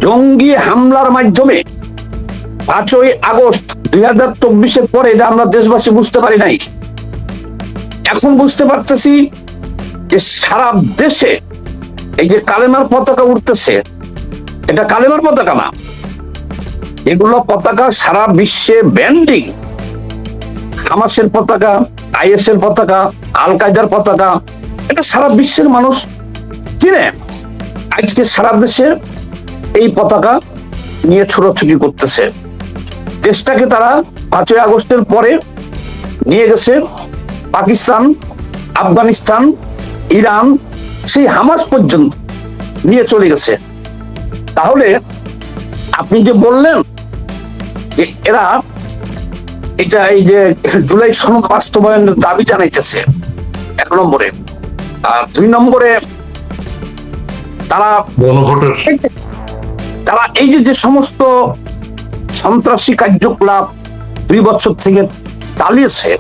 জঙ্গি হামলার মাধ্যমে 5ই আগস্ট 2024 পরে এটা আমরা দেশবাসী বুঝতে পারি নাই। এখন বুঝতে পারতেছি যে সারা দেশে এই যে কালেমার পতাকা উঠতেছে, এটা কালেমার পতাকা না, এগুলো পতাকা সারা বিশ্বে ব্যান্ডিং। হামাসের পতাকা, আইএস এর পতাকা, আল কায়দার পতাকা, এটা সারা বিশ্বের মানুষ চিনে। আজকে সারা দেশে এই পতাকা নিয়ে ছোটাছুটি করতেছে। দেশটাকে তারা 5ই আগস্টের পরে নিয়ে গেছে পাকিস্তান, আফগানিস্তান, ইরান, সেই হামাস পর্যন্ত নিয়ে চলে গেছে। তাহলে আপনি যে বললেন যে এরা এটা এই যে জুলাই সনদ বাস্তবায়নের দাবি জানাইতেছে 1 নম্বরে, আর 2 নম্বরে তারা এই যে সমস্ত সন্ত্রাসী কার্যকলাপ 2 বছর থেকে চালিয়েছে,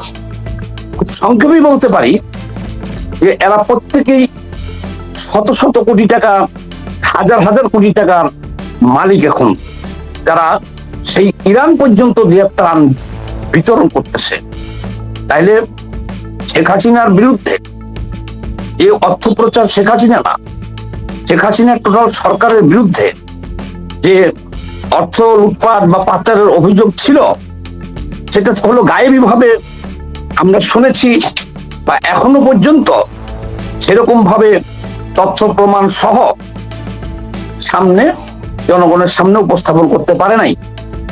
খুব সংক্ষেপেই বলতে পারি যে এরা প্রত্যেকেই শত শত কোটি টাকা, হাজার হাজার কোটি টাকার মালিক এখন, যারা সেই ইরান পর্যন্ত দিয়ে ত্রাণ বিতরণ করতেছে। তাইলে শেখ হাসিনার বিরুদ্ধে যে অর্থ প্রচার, শেখ হাসিনা না, শেখ হাসিনার টোটাল সরকারের বিরুদ্ধে যে অর্থ লুটপাট বা পাচারের অভিযোগ ছিল, সেটা হলো গায়েবী ভাবে আমরা শুনেছি, বা এখনো পর্যন্ত সেরকম ভাবে তথ্য প্রমাণ সহ সামনে জনগণের সামনে উপস্থাপন করতে পারে নাই।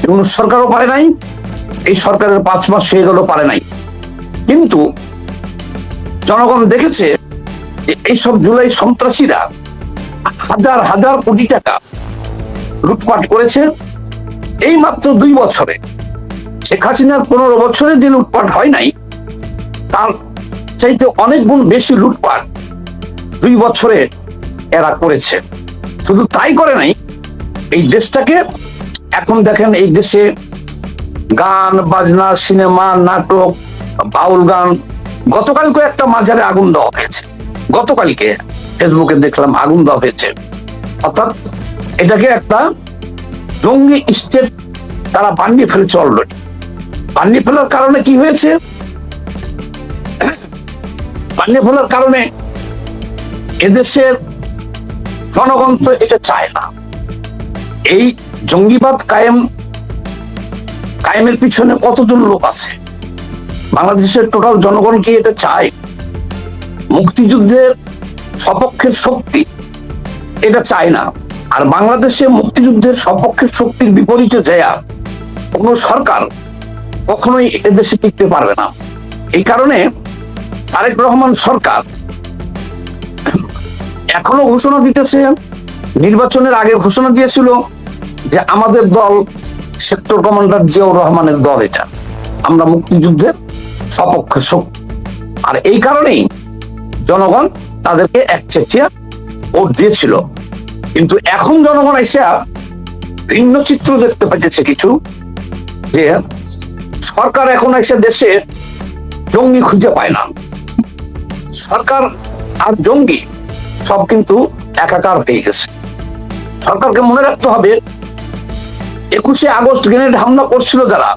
ইউনূস সরকারও পারে নাই, এই সরকারের 5 মাস হয়ে গেল পারে নাই। কিন্তু জনগণ দেখেছে যে এইসব জুলাই সন্ত্রাসীরা হাজার হাজার কোটি টাকা লুটপাট করেছে এই মাত্র 2 বছরে। শেখ হাসিনার 15 বছরে যে লুটপাট হয় নাই, তার চাইতে অনেক গুণ বেশি লুটপাট 2 বছরে এরা করেছে। শুধু তাই করে নাই, এই দেশটাকে এখন দেখেন, এই দেশে গান বাজনা, সিনেমা, নাটক, বাউল গান, গতকালকে একটা মাজারে আগুন দেওয়া হয়েছে, গতকালকে ফেসবুকে দেখলাম আগুন দেওয়া হয়েছে। অর্থাৎ এটাকে একটা জঙ্গি স্টেট তারা বানিয়ে ফেলেছে অলরেডি। বানিয়ে ফেলার কারণে কি হয়েছে? বানিয়ে ফেলার কারণে এদেশের জনগণ তো এটা চায় না। এই জঙ্গিবাদ কায়েমের পিছনে কতজন লোক আছে? বাংলাদেশের টোটাল জনগণ কি এটা চায়? মুক্তিযুদ্ধের সপক্ষের শক্তি এটা চায় না। আর বাংলাদেশে মুক্তিযুদ্ধের সপক্ষের শক্তির বিপরীতে যায় কোন সরকার কখনোই এদেশে টিকতে পারবে না। এই কারণে তারেক রহমান সরকার এখনো ঘোষণা দিতেছে, নির্বাচনের আগে ঘোষণা দিয়েছিল যে আমাদের দল সেক্টর কমান্ডার জিয়াউর রহমানের দল, এটা আমরা মুক্তিযুদ্ধের সপক্ষে শক্তি। আর এই কারণেই জনগণ তাদেরকে একচেটিয়া ভোট দিয়েছিল। কিন্তু এখন জনগণ এসে ভিন্ন চিত্র দেখতে পাইতেছে কিছু, যে সরকার এখন এসে দেশে জঙ্গি খুঁজে পায় না। সরকার আর জঙ্গি সব কিন্তু একাকার হয়ে গেছে। সরকারকে মনে রাখতে হবে, 21শে আগস্ট গ্রেনেড হামলা করছিল যারা,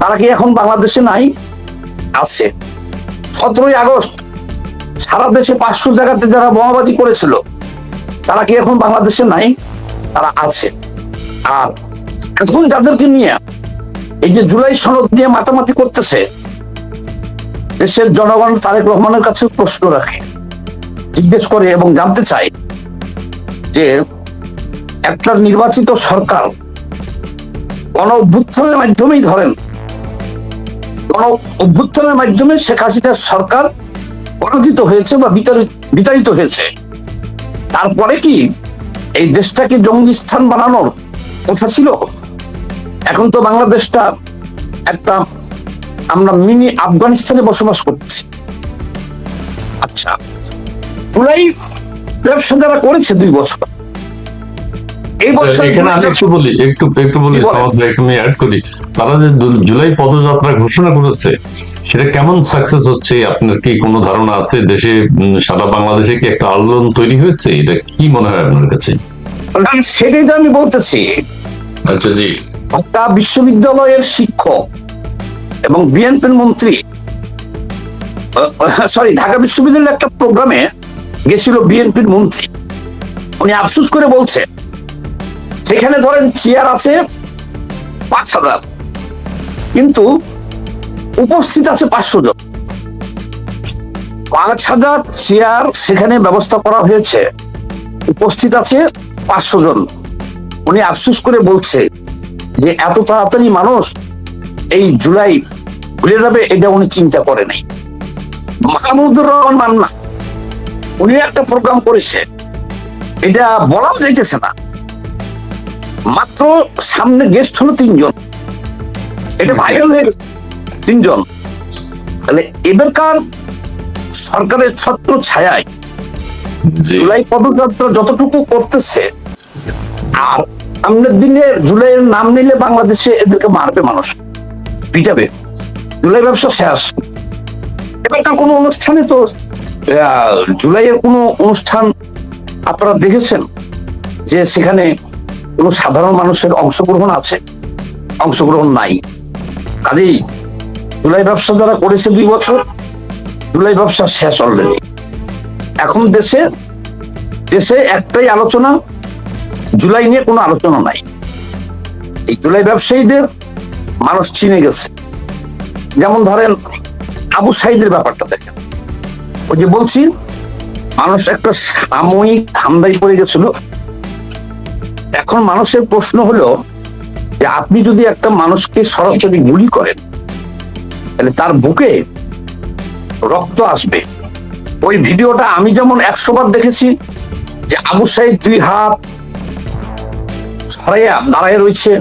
তারা কি এখন বাংলাদেশে নাই? আছে। 17ই আগস্ট সারা দেশে 500 জায়গাতে যারা বোমাবাজি করেছিল, তারা কি এখন বাংলাদেশে নাই? তারা আছে। আর এখন যাদেরকে নিয়ে এই যে জুলাই সনদ নিয়ে মাতামাতি করতেছে, দেশের জনগণ তারেক রহমানের কাছে প্রশ্ন রাখে, জিজ্ঞেস করে এবং জানতে চায় যে একটা নির্বাচিত সরকার গণ অভ্যুত্থানের মাধ্যমেই, ধরেন গণ অভ্যুত্থানের মাধ্যমে শেখ হাসিনার সরকার পরাজিত হয়েছে বা বিতাড়িত হয়েছে, তারপরে কি এই দেশটাকে জঙ্গি স্থান বানানোর কথা ছিল? এখন তো বাংলাদেশটা একটা, আমরা মিনি আফগানিস্তানে বসবাস করছি। আচ্ছা, জুলাই ব্যবসা যারা করেছে 2 বছর, এই বছর এখানে আমি একটু বলি সামাদ ভাই, একটু আমি অ্যাড করি। তারা যে জুলাই পদযাত্রা ঘোষণা করেছে, সেটা কেমন সাকসেস হচ্ছে আপনার কি কোনো ধারণা আছে? দেশে সারা বাংলাদেশে কি একটা আন্দোলন তৈরি হয়েছে? এটা কি মনে হয় আপনার কাছে? সেটাই তো আমি বলতেছি। আচ্ছা, জি। ঢাকা বিশ্ববিদ্যালয়ের শিক্ষক এবং বিএনপির মন্ত্রী, সরি, ঢাকা বিশ্ববিদ্যালয়ের একটা প্রোগ্রামে গেছিল বিএনপির মন্ত্রী। উনি আফসোস করে বলছে, সেখানে ধরেন চেয়ার আছে 5,000, কিন্তু উপস্থিত আছে 500 জন। 5,000 চেয়ার সেখানে ব্যবস্থা করা হয়েছে, উপস্থিত আছে 500 জন। উনি আফসোস করে বলছে যে এত তাড়াতাড়ি মানুষ এই জুলাই ভুলে যাবে, এটা উনি চিন্তা করে নাই। মাহমুদুর রহমান মান্না, উনি একটা প্রোগ্রাম করেছে, এটা বলাও যাইতেছে না, মাত্র সামনে গেস্ট হলো 3 জন, এটা ভাইরাল হয়ে গেছে 3 জন। তাহলে এবারকার সরকারের ছত্র ছায়ায় জুলাই পদযাত্রা যতটুকু করতেছে, আর সামনের দিনে জুলাইয়ের নাম নিলে বাংলাদেশে এদেরকে মারবে, মানুষ পিটাবে, জুলাই ব্যবসা শেষ। এবারকার কোনো অনুষ্ঠানে তো জুলাইয়ের কোনো অনুষ্ঠান আপনারা দেখেছেন যে সেখানে কোনো সাধারণ মানুষের অংশগ্রহণ আছে? অংশগ্রহণ নাই। কাজেই জুলাই ব্যবসা যারা করেছে 2 বছর, জুলাই ব্যবসা শেষ অলরেডি। এখন দেশে একটাই আলোচনা, জুলাই নিয়ে কোনো আলোচনা নাই। এই জুলাই ব্যবসায়ীদের মানুষ চিনে গেছে। যেমন ধরেন আবু সাইদের ব্যাপারটা দেখেন, ওই যে বলছি মানুষ একটা সাময়িক ধান্দায় পড়ে গেছিল। এখন মানুষের প্রশ্ন হলো যে আপনি যদি একটা মানুষকে সরাসরি গুলি করেন, তাহলে তার বুকে রক্ত আসবে। ওই ভিডিওটা আমি যেমন 100 বার দেখেছি, যে আবু সাইদ 2 হাত ছড়াইয়া দাঁড়ায় রয়েছে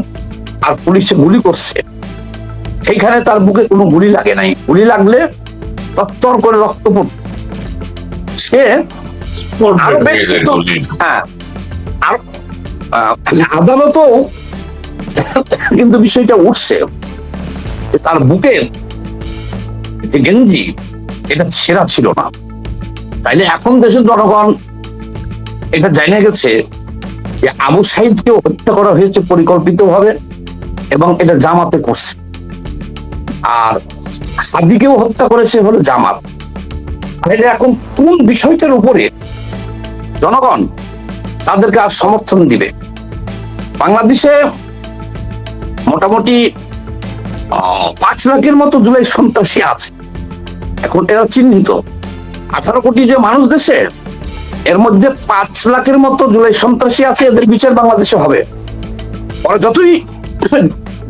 আর পুলিশে গুলি করছে, সেইখানে তার বুকে কোনো গুলি লাগে নাই। গুলি লাগলে তত্তর করে রক্ত পড়ত। সে আরো বেশ কিছু, হ্যাঁ, আর আদালতও কিন্তু বিষয়টা উঠছে যে তার বুকের যে গেঞ্জি, এটা ছেঁড়া ছিল না। তাইলে এখন দেশের জনগণ এটা জানা গেছে যে আবু সাইদকেও হত্যা করা হয়েছে পরিকল্পিতভাবে, এবং এটা জামাতে করছে। আর হাদিকেও হত্যা করেছে হলো জামাত। তাহলে এখন কোন বিষয়টার উপরে জনগণ তাদেরকে আর সমর্থন দিবে? বাংলাদেশে মোটামুটি 5 লাখের মতো জুলাই সন্ত্রাসী আছে। এখন এরা চিহ্নিত 18 কোটি যে মানুষ দেশে, এর মধ্যে 5 লাখের মতো জুলাই সন্ত্রাসী আছে। এদের বিচার বাংলাদেশে হবে। ওরা যতই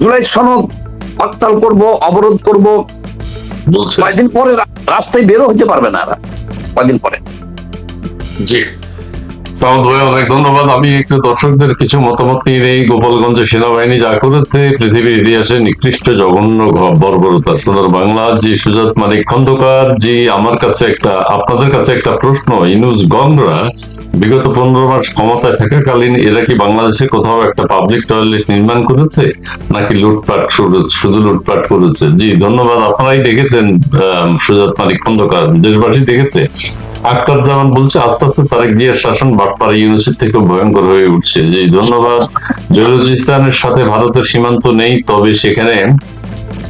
জুলাই সনদ হরতাল করব, অবরোধ করব, কয়েকদিন পরে রাস্তায় বেরো হতে পারবে না এরা, কয়েকদিন পরে। জি, সাউদ ভাই অনেক ধন্যবাদ। আমি একটু দর্শকদের কিছু মতামত নিয়ে নেই। গোপালগঞ্জে সেনাবাহিনী যা করেছে পৃথিবীর ইতিহাসে নিকৃষ্ট জঘন্য বর্বরতা। সোনার বাংলা জি সুজাত মানিক খন্দকার জি, আমার কাছে আপনাদের কাছে একটা প্রশ্ন। ইউনূস গণরা বিগত 15 মাস ক্ষমতায় থাকাকালীন এরা কি বাংলাদেশে কোথাও একটা পাবলিক টয়লেট নির্মাণ করেছে, নাকি লুটপাট, শুধু লুটপাট করেছে? জি ধন্যবাদ। আপনারাই দেখেছেন সুজাত মানিক খন্দকার, দেশবাসী দেখেছে। আক্তার জামান বলছে আস্তে আস্তে তারেক জিয়ার শাসন বাটপাড়া ইউনিভার্সিটি থেকে ভয়ঙ্কর হয়ে উঠছে। জি ধন্যবাদ। বেলুচিস্তানের সাথে ভারতের সীমান্ত নেই, তবে সেখানে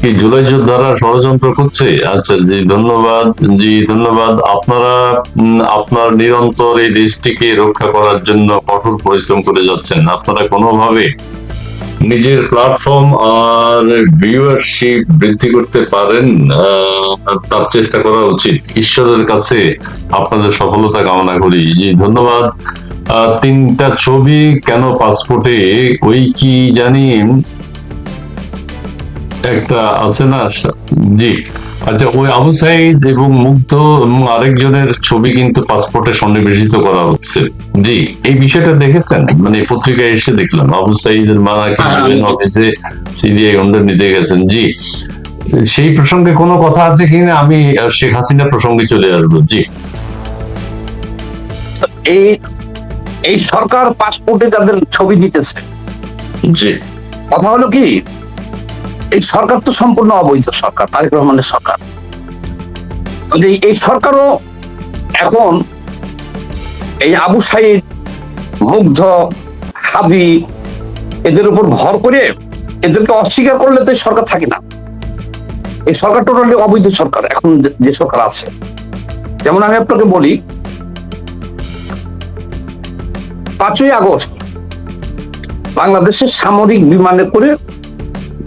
কি জুলাই যোদ্ধারা ষড়যন্ত্র করছে? আচ্ছা, জি ধন্যবাদ। জি ধন্যবাদ। আপনারা আপনার নিরন্তর এই দেশটিকে রক্ষা করার জন্য কঠোর পরিশ্রম করে যাচ্ছেন। আপনারা কোনোভাবে নিজের প্ল্যাটফর্ম আর ভিউয়ারশিপ বৃদ্ধি করতে পারেন, তার চেষ্টা করা উচিত। ঈশ্বরের কাছে আপনাদের সফলতা কামনা করি। জি ধন্যবাদ। 3টা ছবি কেন পাসপোর্টে? ওই কি জানি একটা আছে না? জি আচ্ছা, ওই আবু সাইদ এবং মুগ্ধ এবং আরেকজনের ছবি কিন্তু পাসপোর্টে সন্নিবেশিত করা হচ্ছে। জি, এই বিষয়টা দেখেছেন? মানে পত্রিকায় এসে দেখলাম আবু সাইদের মা নাকি অফিসে সিবিআই অন্ডার নিতে গেছেন। জি, সেই প্রসঙ্গে কোনো কথা আছে কিনা? আমি শেখ হাসিনা প্রসঙ্গে চলে আসবো। জি, এই এই সরকার পাসপোর্টে তাদের ছবি দিতেছে। জি কথা হলো কি, এই সরকার তো সম্পূর্ণ অবৈধ সরকার, তারেক রহমানের সরকার। কাজেই এই সরকারও এখন এই আবু সাইদ, মুগ্ধ, হাবি এদের উপর ভর করে এদেরকে অস্বীকার করলে তো এই সরকার থাকে না। এই সরকার টোটালি অবৈধ সরকার এখন যে সরকার আছে। যেমন আমি আপনাকে বলি, 5ই আগস্ট বাংলাদেশের সামরিক বিমানে করে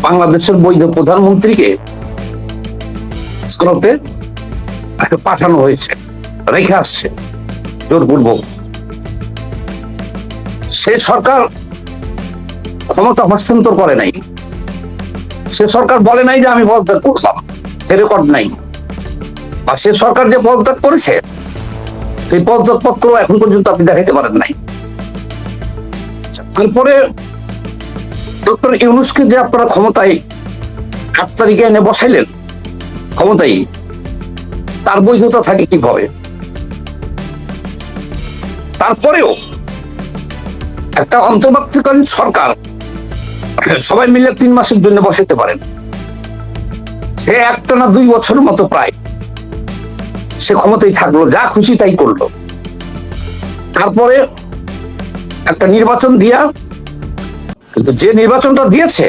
বাংলাদেশের বৈধ প্রধানমন্ত্রীকে ভারতে পাঠানো হয়েছে, রেখে আসছে জোরপূর্বক। সে সরকার ক্ষমতা হস্তান্তর করে নাই, সে সরকার বলে নাই যে আমি পদত্যাগ করলাম, সে রেকর্ড নাই। বা সে সরকার যে পদত্যাগ করেছে সেই পদত্যাগ পত্র এখন পর্যন্ত আপনি দেখাতে পারেন নাই। তারপরে ডক্টর ইউনূসকে যে আপনারা ক্ষমতায় 8 তারিখে এনে বসাইলেন ক্ষমতায়, তার বৈধতা থাকে কিভাবে? তারপরেও একটা অন্তর্বর্তীকালীন সরকার সবাই মিলে 3 মাসের জন্য বসাতে পারেন। সে একটানা 2 বছরের মতো প্রায় সে ক্ষমতায় থাকলো, যা খুশি তাই করলো। তারপরে একটা নির্বাচন দিয়া, কিন্তু যে নির্বাচনটা দিয়েছে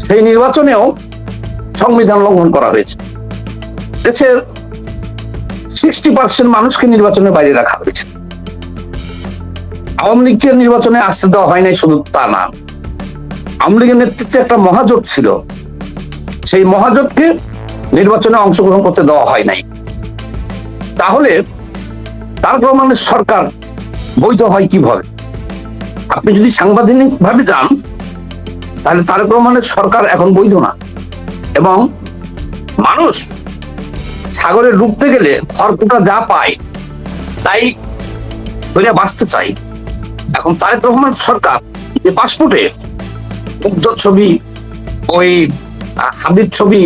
সেই নির্বাচনেও সংবিধান লঙ্ঘন করা হয়েছে। দেশের 60% মানুষকে নির্বাচনের বাইরে রাখা হয়েছে। আওয়ামী লীগকে নির্বাচনে আসতে দেওয়া হয় নাই, শুধু তা না, আওয়ামী লীগের নেতৃত্বে একটা মহাজোট ছিল, সেই মহাজোটকে নির্বাচনে অংশগ্রহণ করতে দেওয়া হয় নাই। তাহলে তারেক রহমানের সরকার বৈধ হয় কিভাবে? আপনি যদি সাংবিধানিক ভাবে যান তাহলে তারেক রহমানের সরকার এখন বৈধ না। এবং মানুষ সাগরে ডুবতে গেলে খড়কুটা যা পায় তাই ধরে বাঁচতে চাই। এখন তারেক রহমান সরকার যে পাসপোর্টে মুগ্ধ ছবি, ওই হাবিব ছবি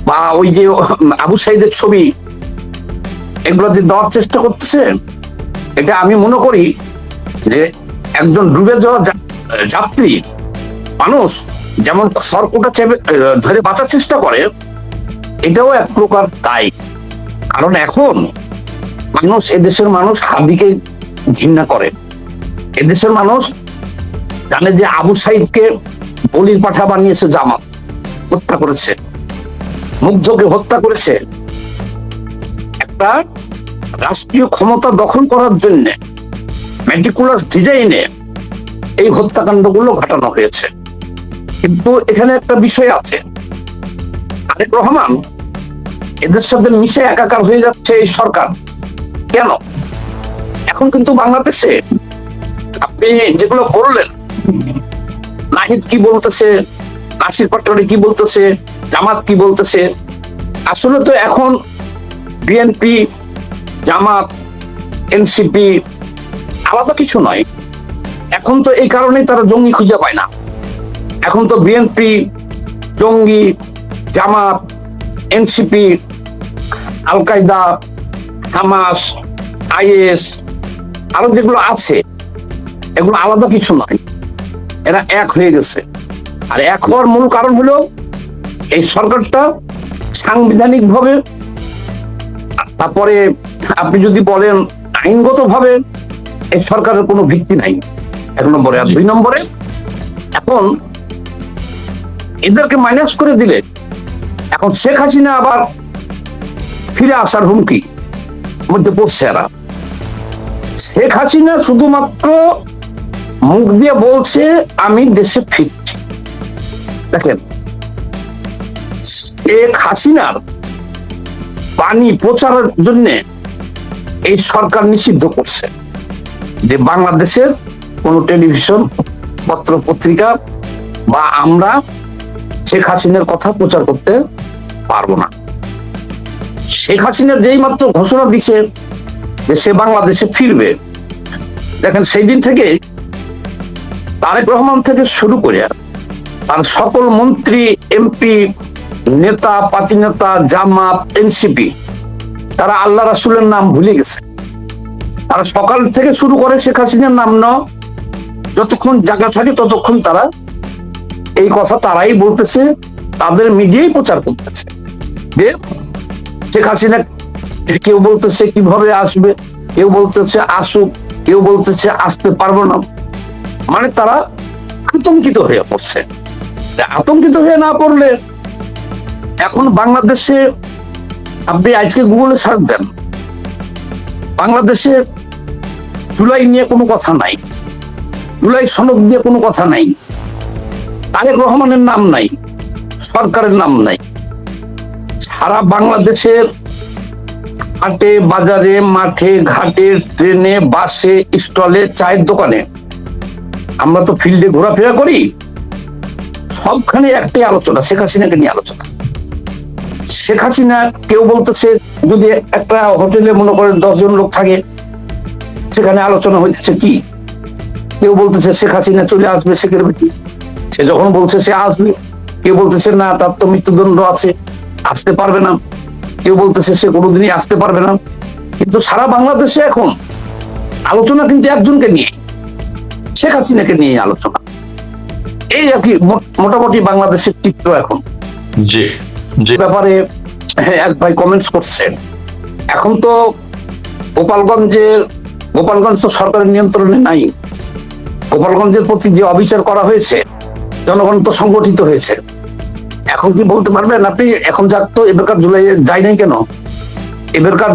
বা ওই যে আবু সাইদের ছবি, এগুলো যে দেওয়ার চেষ্টা করতেছে, এটা আমি মনে করি যে একজন ডুবে যাওয়া যাত্রী মানুষ যেমন খড়কুটা চেপে ধরে বাঁচার চেষ্টা করে, এটাও এক প্রকার তাই। কারণ এখন মানুষ, এদেশের মানুষ হাদিকে ঘৃণা করে। এদেশের মানুষ জানে যে আবু সাইদকে বলির পাঠা বানিয়েছে জামাত, হত্যা করেছে, মুগ্ধকে হত্যা করেছে। একটা রাষ্ট্রীয় ক্ষমতা দখল করার জন্য মেটিকুলাস ডিজাইনে এই হত্যাকাণ্ডগুলো ঘটানো হয়েছে। কিন্তু এখানে একটা বিষয় আছে, তারেক রহমান এদের সাথে মিশে একাকার হয়ে যাচ্ছে এই সরকার। কেন? এখন কিন্তু বাংলাদেশে আপনি যেগুলো বললেন, নাহিদ কি বলতেছে, নাসির পাটোয়ারি কি বলতেছে, জামাত কি বলতেছে, আসলে তো এখন বিএনপি, জামাত, এনসিপি আলাদা কিছু নয়। এখন তো এই কারণেই তারা জঙ্গি খুঁজে পায় না। এখন তো বিএনপি জঙ্গি, জামাত, এনসিপি, আল কায়দা, হামাস, আইএস আরো যেগুলো আছে, এগুলো আলাদা কিছু নয়, এরা এক হয়ে গেছে। আর এক হওয়ার মূল কারণ হলো এই সরকারটা সাংবিধানিক ভাবে, তারপরে আপনি যদি বলেন আইনগত ভাবে এই সরকারের কোনো ভিত্তি নাই, 1 নম্বরে। আর 2 নম্বরে এখন এদেরকে মাইনাস করে দিলে এখন শেখ হাসিনা আবার ফিরে আসার হুমকি মধ্যে পড়ছে এরা। শেখ হাসিনা শুধুমাত্র মুখ দিয়ে বলছে আমি দেশে ফিরছি। দেখেন, শেখ হাসিনার পানি প্রচারের জন্য এই সরকার নিষিদ্ধ করছে যে বাংলাদেশের কোন টেলিভিশন, পত্র পত্রিকা বা আমরা শেখ হাসিনার কথা প্রচার করতে পারবো না। শেখ হাসিনার যেই মাত্র ঘোষণা দিছে যে সে বাংলাদেশে ফিরবে, দেখেন সেই দিন থেকে তারেক রহমান থেকে শুরু করে তার সকল মন্ত্রী, এমপি, নেতা, পাতিনেতা, জামাত, এনসিপি, তারা আল্লাহ রাসূলের নাম ভুলে গেছে। তারা সকাল থেকে শুরু করে শেখ হাসিনার নাম নেওয়া, যতক্ষণ জায়গা থাকে ততক্ষণ তারা এই কথা তারাই বলতেছে, তাদের মিডিয়াই প্রচার করতেছে যে শেখ হাসিনা, কেউ বলতেছে কিভাবে আসবে, কেউ বলতেছে আসুক, কেউ বলতেছে আসতে পারবো না। মানে তারা আতঙ্কিত হয়ে পড়ছে। আতঙ্কিত হয়ে না পড়লে এখন বাংলাদেশে, আপনি আজকে গুগলে সার্চ দেন, বাংলাদেশে জুলাই নিয়ে কোনো কথা নাই, জুলাই সনদ দিয়ে কোনো কথা নাই, তারেক রহমানের নাম নাই, সরকারের নাম নাই। সারা বাংলাদেশের হাটে বাজারে, মাঠে ঘাটে, ট্রেনে, বাসে, স্টলে, চায়ের দোকানে, আমরা তো ফিল্ডে ঘোরাফেরা করি, সবখানে একটাই আলোচনা, শেখ হাসিনাকে নিয়ে আলোচনা। শেখ হাসিনা, কেউ বলতেছে যদি একটা হোটেলে মনে করেন 10 জন লোক থাকে, সেখানে আলোচনা হইতেছে কি, কেউ বলতেছে শেখ হাসিনা চলে আসবে সেক্রেটারি, সে যখন বলছে সে আসবে, কেউ বলতেছে না তার তো মৃত্যুদণ্ড আছে, আসতে পারবে না, কেউ বলতেছে সে কোনোদিনই আসতে পারবে না। কিন্তু সারা বাংলাদেশে এখন আলোচনা কিন্তু একজনকে নিয়ে, শেখ হাসিনাকে নিয়ে আলোচনা। এই আর কি মোটামুটি বাংলাদেশের চিত্র এখন। জি জি, ব্যাপারে এক ভাই কমেন্টস করছেন, এখন তো গোপালগঞ্জ তো সরকারের নিয়ন্ত্রণে নাই, গোপালগঞ্জের প্রতি যে অবিচার করা হয়েছে, জনগণ তো সংগঠিত হয়েছে। এখন কি বলতে পারবেন আপনি, এখন যাক তো এবারকার জুলাইয়ে যায় নাই কেন, এবারকার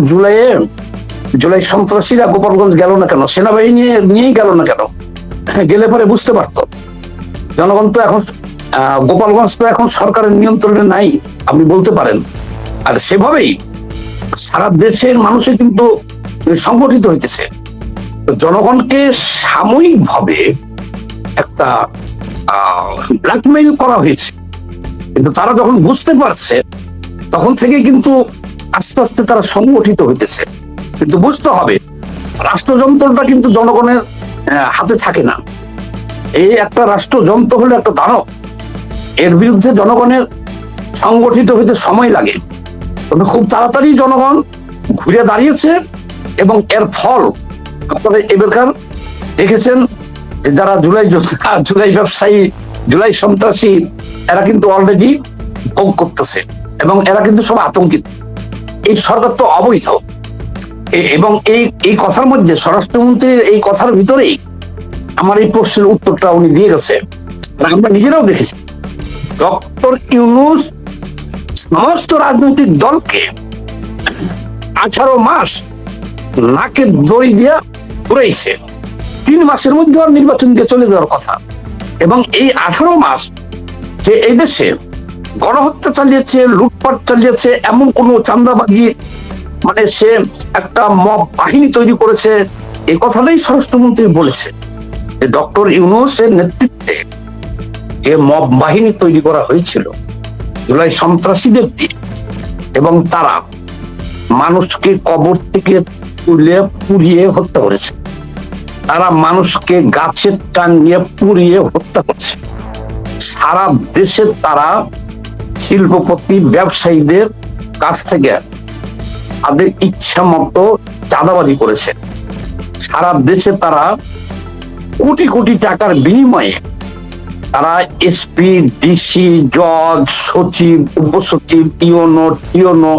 জুলাই সন্ত্রাসীরা গোপালগঞ্জ গেল না কেন, সেনাবাহিনী নিয়েই গেল না কেন, গেলে পরে বুঝতে পারতো। জনগণ তো এখন, গোপালগঞ্জ তো এখন সরকারের নিয়ন্ত্রণে নাই আপনি বলতে পারেন। আর সেভাবেই সারা দেশের মানুষে কিন্তু সংগঠিত হইতেছে। জনগণকে সাময়িকভাবে একটা ব্ল্যাকমেইল করা হয়েছে, কিন্তু তারা যখন বুঝতে পারছে তখন থেকে কিন্তু আস্তে আস্তে তারা সংগঠিত হইতেছে। কিন্তু বুঝতে হবে রাষ্ট্রযন্ত্রটা কিন্তু জনগণের হাতে থাকে না। এই একটা রাষ্ট্রযন্ত্র হলো একটা দানব, এর বিরুদ্ধে জনগণের সংগঠিত হইতে সময় লাগে, তবে খুব তাড়াতাড়ি জনগণ ঘুরে দাঁড়িয়েছে। এবং এর ফল আপনারা এবারকার দেখেছেন যে যারা জুলাই যোদ্ধা, জুলাই ব্যবসায়ী, জুলাই সন্ত্রাসী, এরা কিন্তু অলরেডি ভোগ করতেছে এবং এরা কিন্তু সব আতঙ্কিত। এই সরকার তো অবৈধ, এবং এই কথার মধ্যে স্বরাষ্ট্রমন্ত্রীর এই কথার ভিতরেই আমার এই প্রশ্নের উত্তরটা উনি দিয়ে গেছে। আমরা নিজেরাও দেখেছি ডক্টর ইউনূস সমস্ত রাজনৈতিক দলকে 18 মাস নাকে দড়ি দিয়া ঘুরাইছে, 3 মাসের মধ্যে আর নির্বাচন দিয়ে চলে যাওয়ার কথা। এবং এই 18 মাস যে এই দেশে গণহত্যা চালিয়েছে, লুটপাট চালিয়েছে, এমন কোন চাঁদাবাজি, মানে সে একটা মব বাহিনী তৈরি করেছে, এই কথাটাই স্বরাষ্ট্রমন্ত্রী বলেছে যে ডক্টর ইউনূসের নেতৃত্বে যে মব বাহিনী তৈরি করা হয়েছিল জুলাই সন্ত্রাসীদের দিয়ে, এবং তারা মানুষকে কবর থেকে তুলে পুড়িয়ে হত্যা করেছে, তারা মানুষকে গাছের টাঙিয়ে পুড়িয়ে হত্যা করছে। সারা দেশে তারা শিল্পপতি ব্যবসায়ীদের কাছ থেকে তাদের ইচ্ছা মতো চাঁদাবাজি করেছে। সারা দেশে তারা কোটি কোটি টাকার বিনিময়ে তারা এসপি, ডিসি, জজ, সচিব, উপসচিব, টিওনো,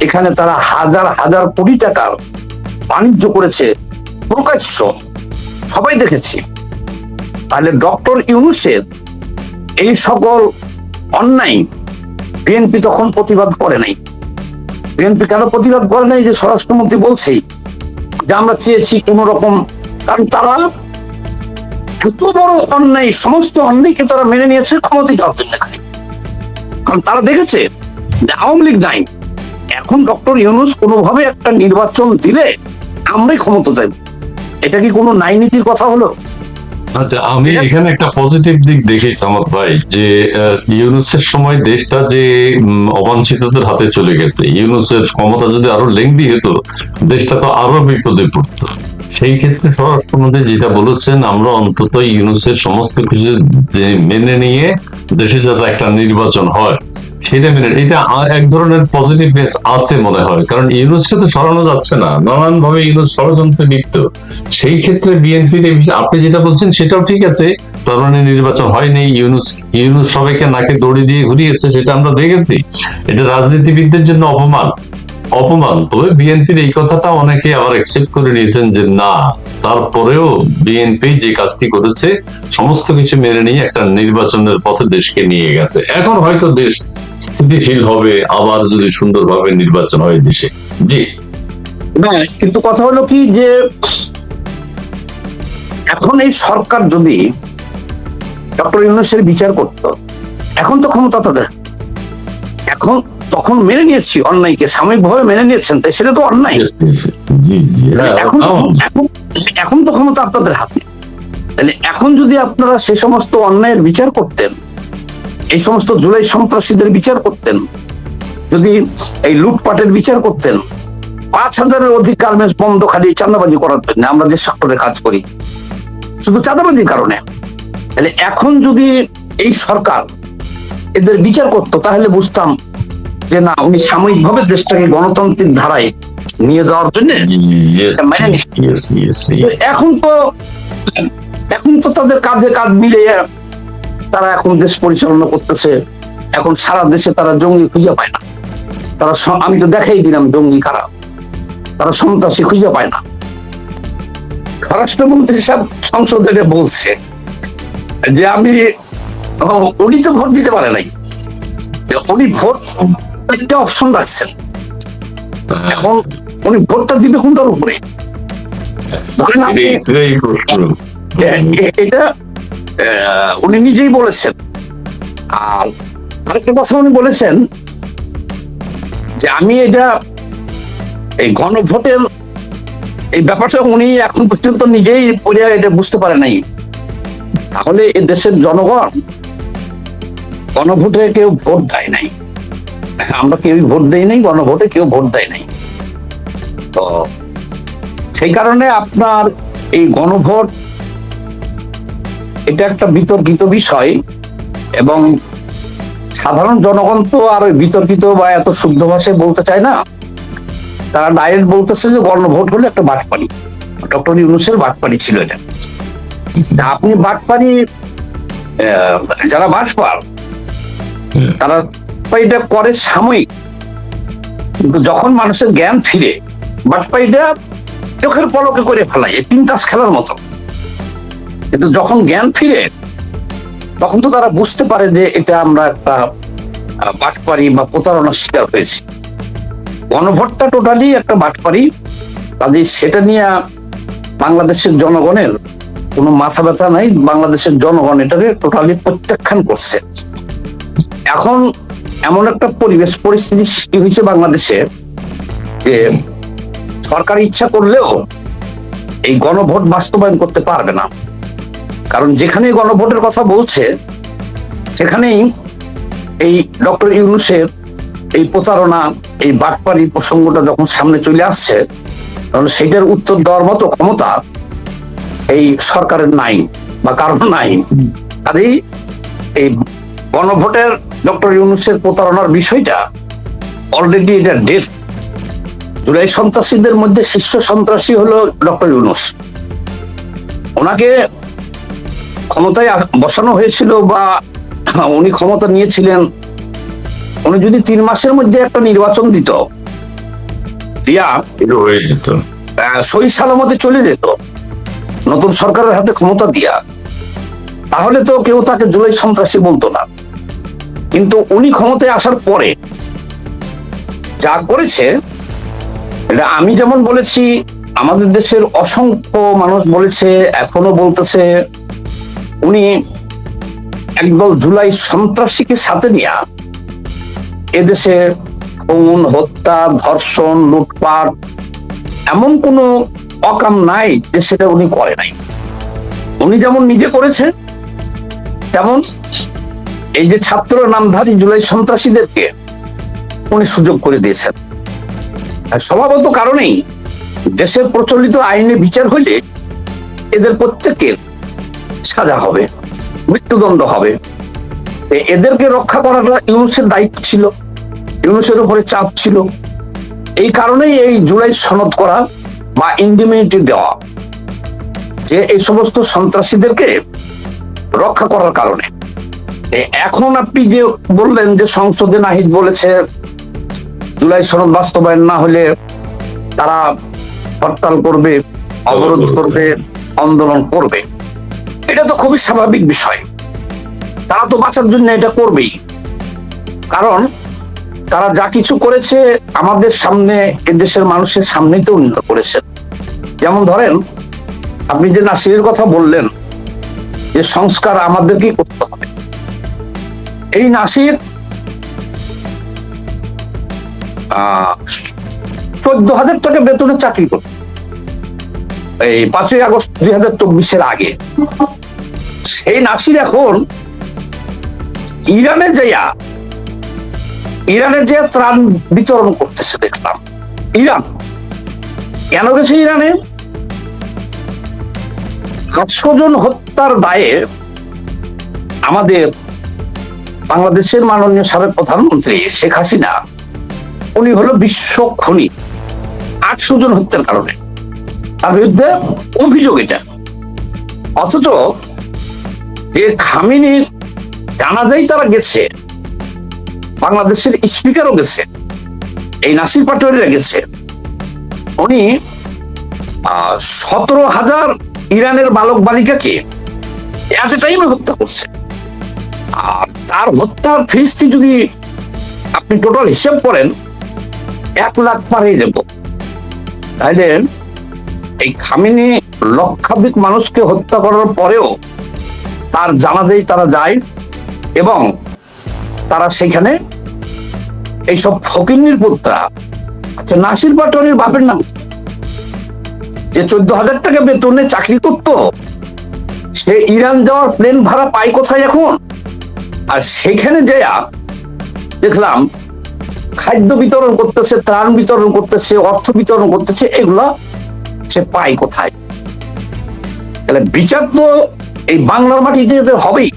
এখানে তারা হাজার হাজার কোটি টাকার বাণিজ্য করেছে, প্রকাশ্য সবাই দেখেছি। তাহলে ডক্টর ইউনূসের এই সকল অন্যায় বিএনপি তখন প্রতিবাদ করে নাই। বিএনপি কেন প্রতিবাদ করে নাই? যে স্বরাষ্ট্রমন্ত্রী বলছে যে আমরা চেয়েছি কোন রকম, কারণ তারা এত বড় অন্যায়, সমস্ত অন্যায়কে তারা মেনে নিয়েছে ক্ষমতায় যাওয়ার জন্য খালি। কারণ তারা দেখেছে যে আওয়ামী লীগ নাই, এখন ডক্টর ইউনূস কোনোভাবে একটা নির্বাচন দিলে আমরাই ক্ষমতা যাইব। এটা কি কোনো ন্যায় নীতির কথা হলো? আচ্ছা, আমি এখানে একটা পজিটিভ দিক দেখি সামাদ ভাই, যে ইউনূসের সময় দেশটা যে অবাঞ্ছিতদের হাতে চলে গেছে, ইউনূসের ক্ষমতা যদি আরো লেংদি হতো দেশটা তো আরো বিপদে পড়তো। সেই ক্ষেত্রে স্বরাষ্ট্রমন্ত্রী যেটা বলেছেন, আমরা অন্তত ইউনূসের সমস্ত কিছু মেনে নিয়ে দেশে যাতে একটা নির্বাচন হয়, সেটা মেনে এটা এক ধরনের পজিটিভনেস আছে মনে হয়, কারণ ইউনুসকে তো সরানো যাচ্ছে না, নানান ভাবে ইউনুস ষড়যন্ত্রে লিপ্ত। সেই ক্ষেত্রে বিএনপির আপনি যেটা বলছেন সেটাও ঠিক আছে, তার মানে নির্বাচন হয়নি, ইউনুস ইউনুস সবাইকে নাকে দড়ি দিয়ে ঘুরিয়েছে, সেটা আমরা দেখেছি। এটা রাজনীতিবিদদের জন্য অপমান, অপমান। তবে বিএনপির এই কথাটা অনেকে আবার একসেপ্ট করে নিয়েছেন যে না, তারপরেও বিএনপি যে কাজটি করেছে সমস্ত কিছু মেনে নিয়ে একটা নির্বাচনের পথে দেশকে নিয়ে গেছে। এখন হয়তো দেশ স্থিতিশীল হবে আবার যদি সুন্দরভাবে নির্বাচন হয় দেশে। জি না, কিন্তু কথা হলো কি যে এখন এই সরকার যদি ডক্টর ইউনূসের বিচার করত, এখন তো ক্ষমতা তাদের, এখন তখন মেনে নিয়েছি অন্যায়কে, সাময়িকভাবে মেনে নিয়েছেন, তাই সেটা তো অন্যায়। জি জি হ্যাঁ, এখন এখন তো ক্ষমতা আপনাদের হাতে। তাহলে এখন যদি আপনারা সে সমস্ত অন্যায়ের বিচার করতেন, এই সমস্ত জুলাই সন্ত্রাসীদের বিচার করতেন, যদি এই লুটপাটের বিচার করতেন, 5,000-এর অধিক গার্মেন্টস বন্ধ খালি চাঁদাবাজি করার জন্য, আমরা যে সেক্টরে কাজ করি শুধু চাঁদাবাজির কারণে, তাহলে এখন যদি এই সরকার এদের বিচার করতো তাহলে বুঝতাম যে না, উনি সাময়িকভাবে দেশটাকে গণতান্ত্রিক ধারায় নিয়ে যাওয়ার জন্য মেনে নিচ্ছে। এখন তো তাদের কাঁধে কাঁধ মিলিয়ে তারা এখন দেশ পরিচালনা করতেছে। এখন সারা দেশে তারা জঙ্গি খুঁজে পায় না, তারা আমি তো দেখাই দিলাম জঙ্গি কারা, তারা সন্ত্রাসী খুঁজে পায় না। স্বরাষ্ট্রমন্ত্রী সাহেব সংসদে বলছে যে উনি তো ভোট দিতে পারে নাই, উনি ভোট একটা অপশন রাখছেন, এখন উনি ভোটটা দিবে কোনটার উপরে? ধরেন এটা উনি নিজেই বলেছেন। আর আরেকটা কথা উনি বলেছেন যে আমি এটা এই গণভোটের এই ব্যাপারটা উনি এখন পর্যন্ত নিজেই এটা বুঝতে পারে নাই। তাহলে এই দেশের জনগণ গণভোটে কেউ ভোট দেয় নাই, আমরা কেউই ভোট দেই নাই, গণভোটে কেউ ভোট দেয় নাই। তো সেই কারণে আপনার এই গণভোট এটা একটা বিতর্কিত বিষয়, এবং সাধারণ জনগণ তো আর বিতর্কিত বা এত শুদ্ধ ভাষায় বলতে চায় না, তারা ডাইরেক্ট বলতেছে যে গণভোট হলে একটা বাটপাড়ি, ডক্টর ইউনূসের বাটপাড়ি ছিল এটা। আপনি বাটপাড়ি, যারা বাটপার তারা এটা করে সাময়িক, কিন্তু যখন মানুষের জ্ঞান ফিরে বাটপাড়িটা চোখের পলকে করে ফেলায়, 3 তাস খেলার মতো। কিন্তু যখন জ্ঞান ফিরে তখন তো তারা বুঝতে পারে যে এটা আমরা একটা বাটপাড়ি বা প্রতারণার শিকার হয়েছি। গণভোটটা টোটালি একটা বাটপাড়ি, কাজে সেটা নিয়ে বাংলাদেশের জনগণের কোনো মাথা ব্যথা নাই। বাংলাদেশের জনগণ এটাকে টোটালি প্রত্যাখ্যান করছে। এখন এমন একটা পরিস্থিতি সৃষ্টি হয়েছে বাংলাদেশে যে সরকার ইচ্ছা করলেও এই গণভোট বাস্তবায়ন করতে পারবে না, কারণ যেখানে গণভোটের কথা বলছে সেখানেই এই ডক্টর ইউনূসের এই প্রতারণা, এই বাটপাড়ি প্রসঙ্গটা যখন সামনে চলে আসছে, তখন সেটার উত্তর দেওয়ার মতো ক্ষমতা এই সরকারের নাই বা কারণ নাই। কাজেই এই গণভোটের ডক্টর ইউনূসের প্রতারণার বিষয়টা অলরেডি এটা ডেট। জুলাই সন্ত্রাসীদের মধ্যে শীর্ষ সন্ত্রাসী হলো ডক্টর ইউনূস। ওনাকে ক্ষমতায় বসানো হয়েছিল বা উনি ক্ষমতা নিয়েছিলেন, উনি যদি 3 মাসের মধ্যে একটা নির্বাচন দিত, দিয়া হয়ে যেত, সহি সালামতে চলে যেত নতুন সরকারের হাতে ক্ষমতা দিয়া, তাহলে তো কেউ তাকে জুলাই সন্ত্রাসী বলতো না। কিন্তু উনি ক্ষমতায় আসার পরে যা করেছে, এটা আমি যেমন বলেছি, আমাদের দেশের অসংখ্য মানুষ বলেছে, এখনো বলতেছে, উনি একদল জুলাই সন্ত্রাসীকে সাথে নিয়ে এদেশে খুন, হত্যা, ধর্ষণ, লুটপাট এমন কোনো অকাম নাই যে সেটা উনি করে নাই। উনি যেমন নিজে করেছে, তেমন এই যে ছাত্র নামধারী জুলাই সন্ত্রাসীদেরকে উনি সুযোগ করে দিয়েছেন। আর স্বভাবত কারণেই দেশের প্রচলিত আইনে বিচার হইলে এদের প্রত্যেকের সাজা হবে, মৃত্যুদণ্ড হবে। এদেরকে রক্ষা করাটা ইউনূসের দায়িত্ব ছিল, ইউনূসের উপরে চাপ ছিল। এই কারণেই এই জুলাই সনদ করা বা ইন্ডিমিনিটি দেওয়া, যে এই সমস্ত সন্ত্রাসীদেরকে রক্ষা করার কারণে। এখন আপনি যে বললেন যে সংসদে নাহিদ বলেছে জুলাই সনদ বাস্তবায়ন না হলে তারা হরতাল করবে, অবরোধ করবে, আন্দোলন করবে, এটা তো খুবই স্বাভাবিক বিষয়। তারা তো বাঁচার জন্য এটা করবেই, কারণ তারা যা কিছু করেছে আমাদের সামনে, এদেশের মানুষের সামনেই তো উন্নত করেছেন। যেমন ধরেন, আপনি যে নাসিরের কথা বললেন যে সংস্কার আমাদেরকেই করতে হবে, এই নাসির 14,000 টাকা বেতনে চাকরি করত এই 5ই আগস্ট 2024 আগে। সেই নাসির এখন ইরানে যে ত্রাণ বিতরণ করতেছে দেখলাম। ইরান কেন গেছে ইরানে? 800 জন হত্যার দায়ে আমাদের বাংলাদেশের মাননীয় সাবেক প্রধানমন্ত্রী শেখ হাসিনা, উনি হলো বিশ্ব খুনি 800 জন হত্যার কারণে, তার বিরুদ্ধে অভিযোগ এটা। অথচ যে খামেনির জানাজাই তারা গেছে, বাংলাদেশের স্পিকারও গেছে, এই নাসির পাটোয়ারিরা গেছে। উনি 17,000 ইরানের বালক বালিকাকে এট এ টাইমে হত্যা করছে। আর তার হত্যার ফিরিস্তি যদি আপনি টোটাল হিসাব করেন 1 লাখ পার হয়ে যাব। তাইলে এই খামেনি লক্ষাধিক মানুষকে হত্যা করার পরেও তার জানাজাই তারা যায় এবং তারা সেখানে এইসব ফকিন্নির পুত্রা। আচ্ছা, নাসির পাটোয়ারির বাপের নাম যে 14,000 টাকা বেতনে চাকরি করতো, সে ইরান যাওয়ার প্লেন ভাড়া পায় কোথায় এখন? আর সেখানে যাইয়া দেখলাম খাদ্য বিতরণ করতেছে, ত্রাণ বিতরণ করতেছে, অর্থ বিতরণ করতেছে, এগুলা সে পায় কোথায়? তাহলে বিচার তো এই বাংলার মাটিতে এদের হবেই,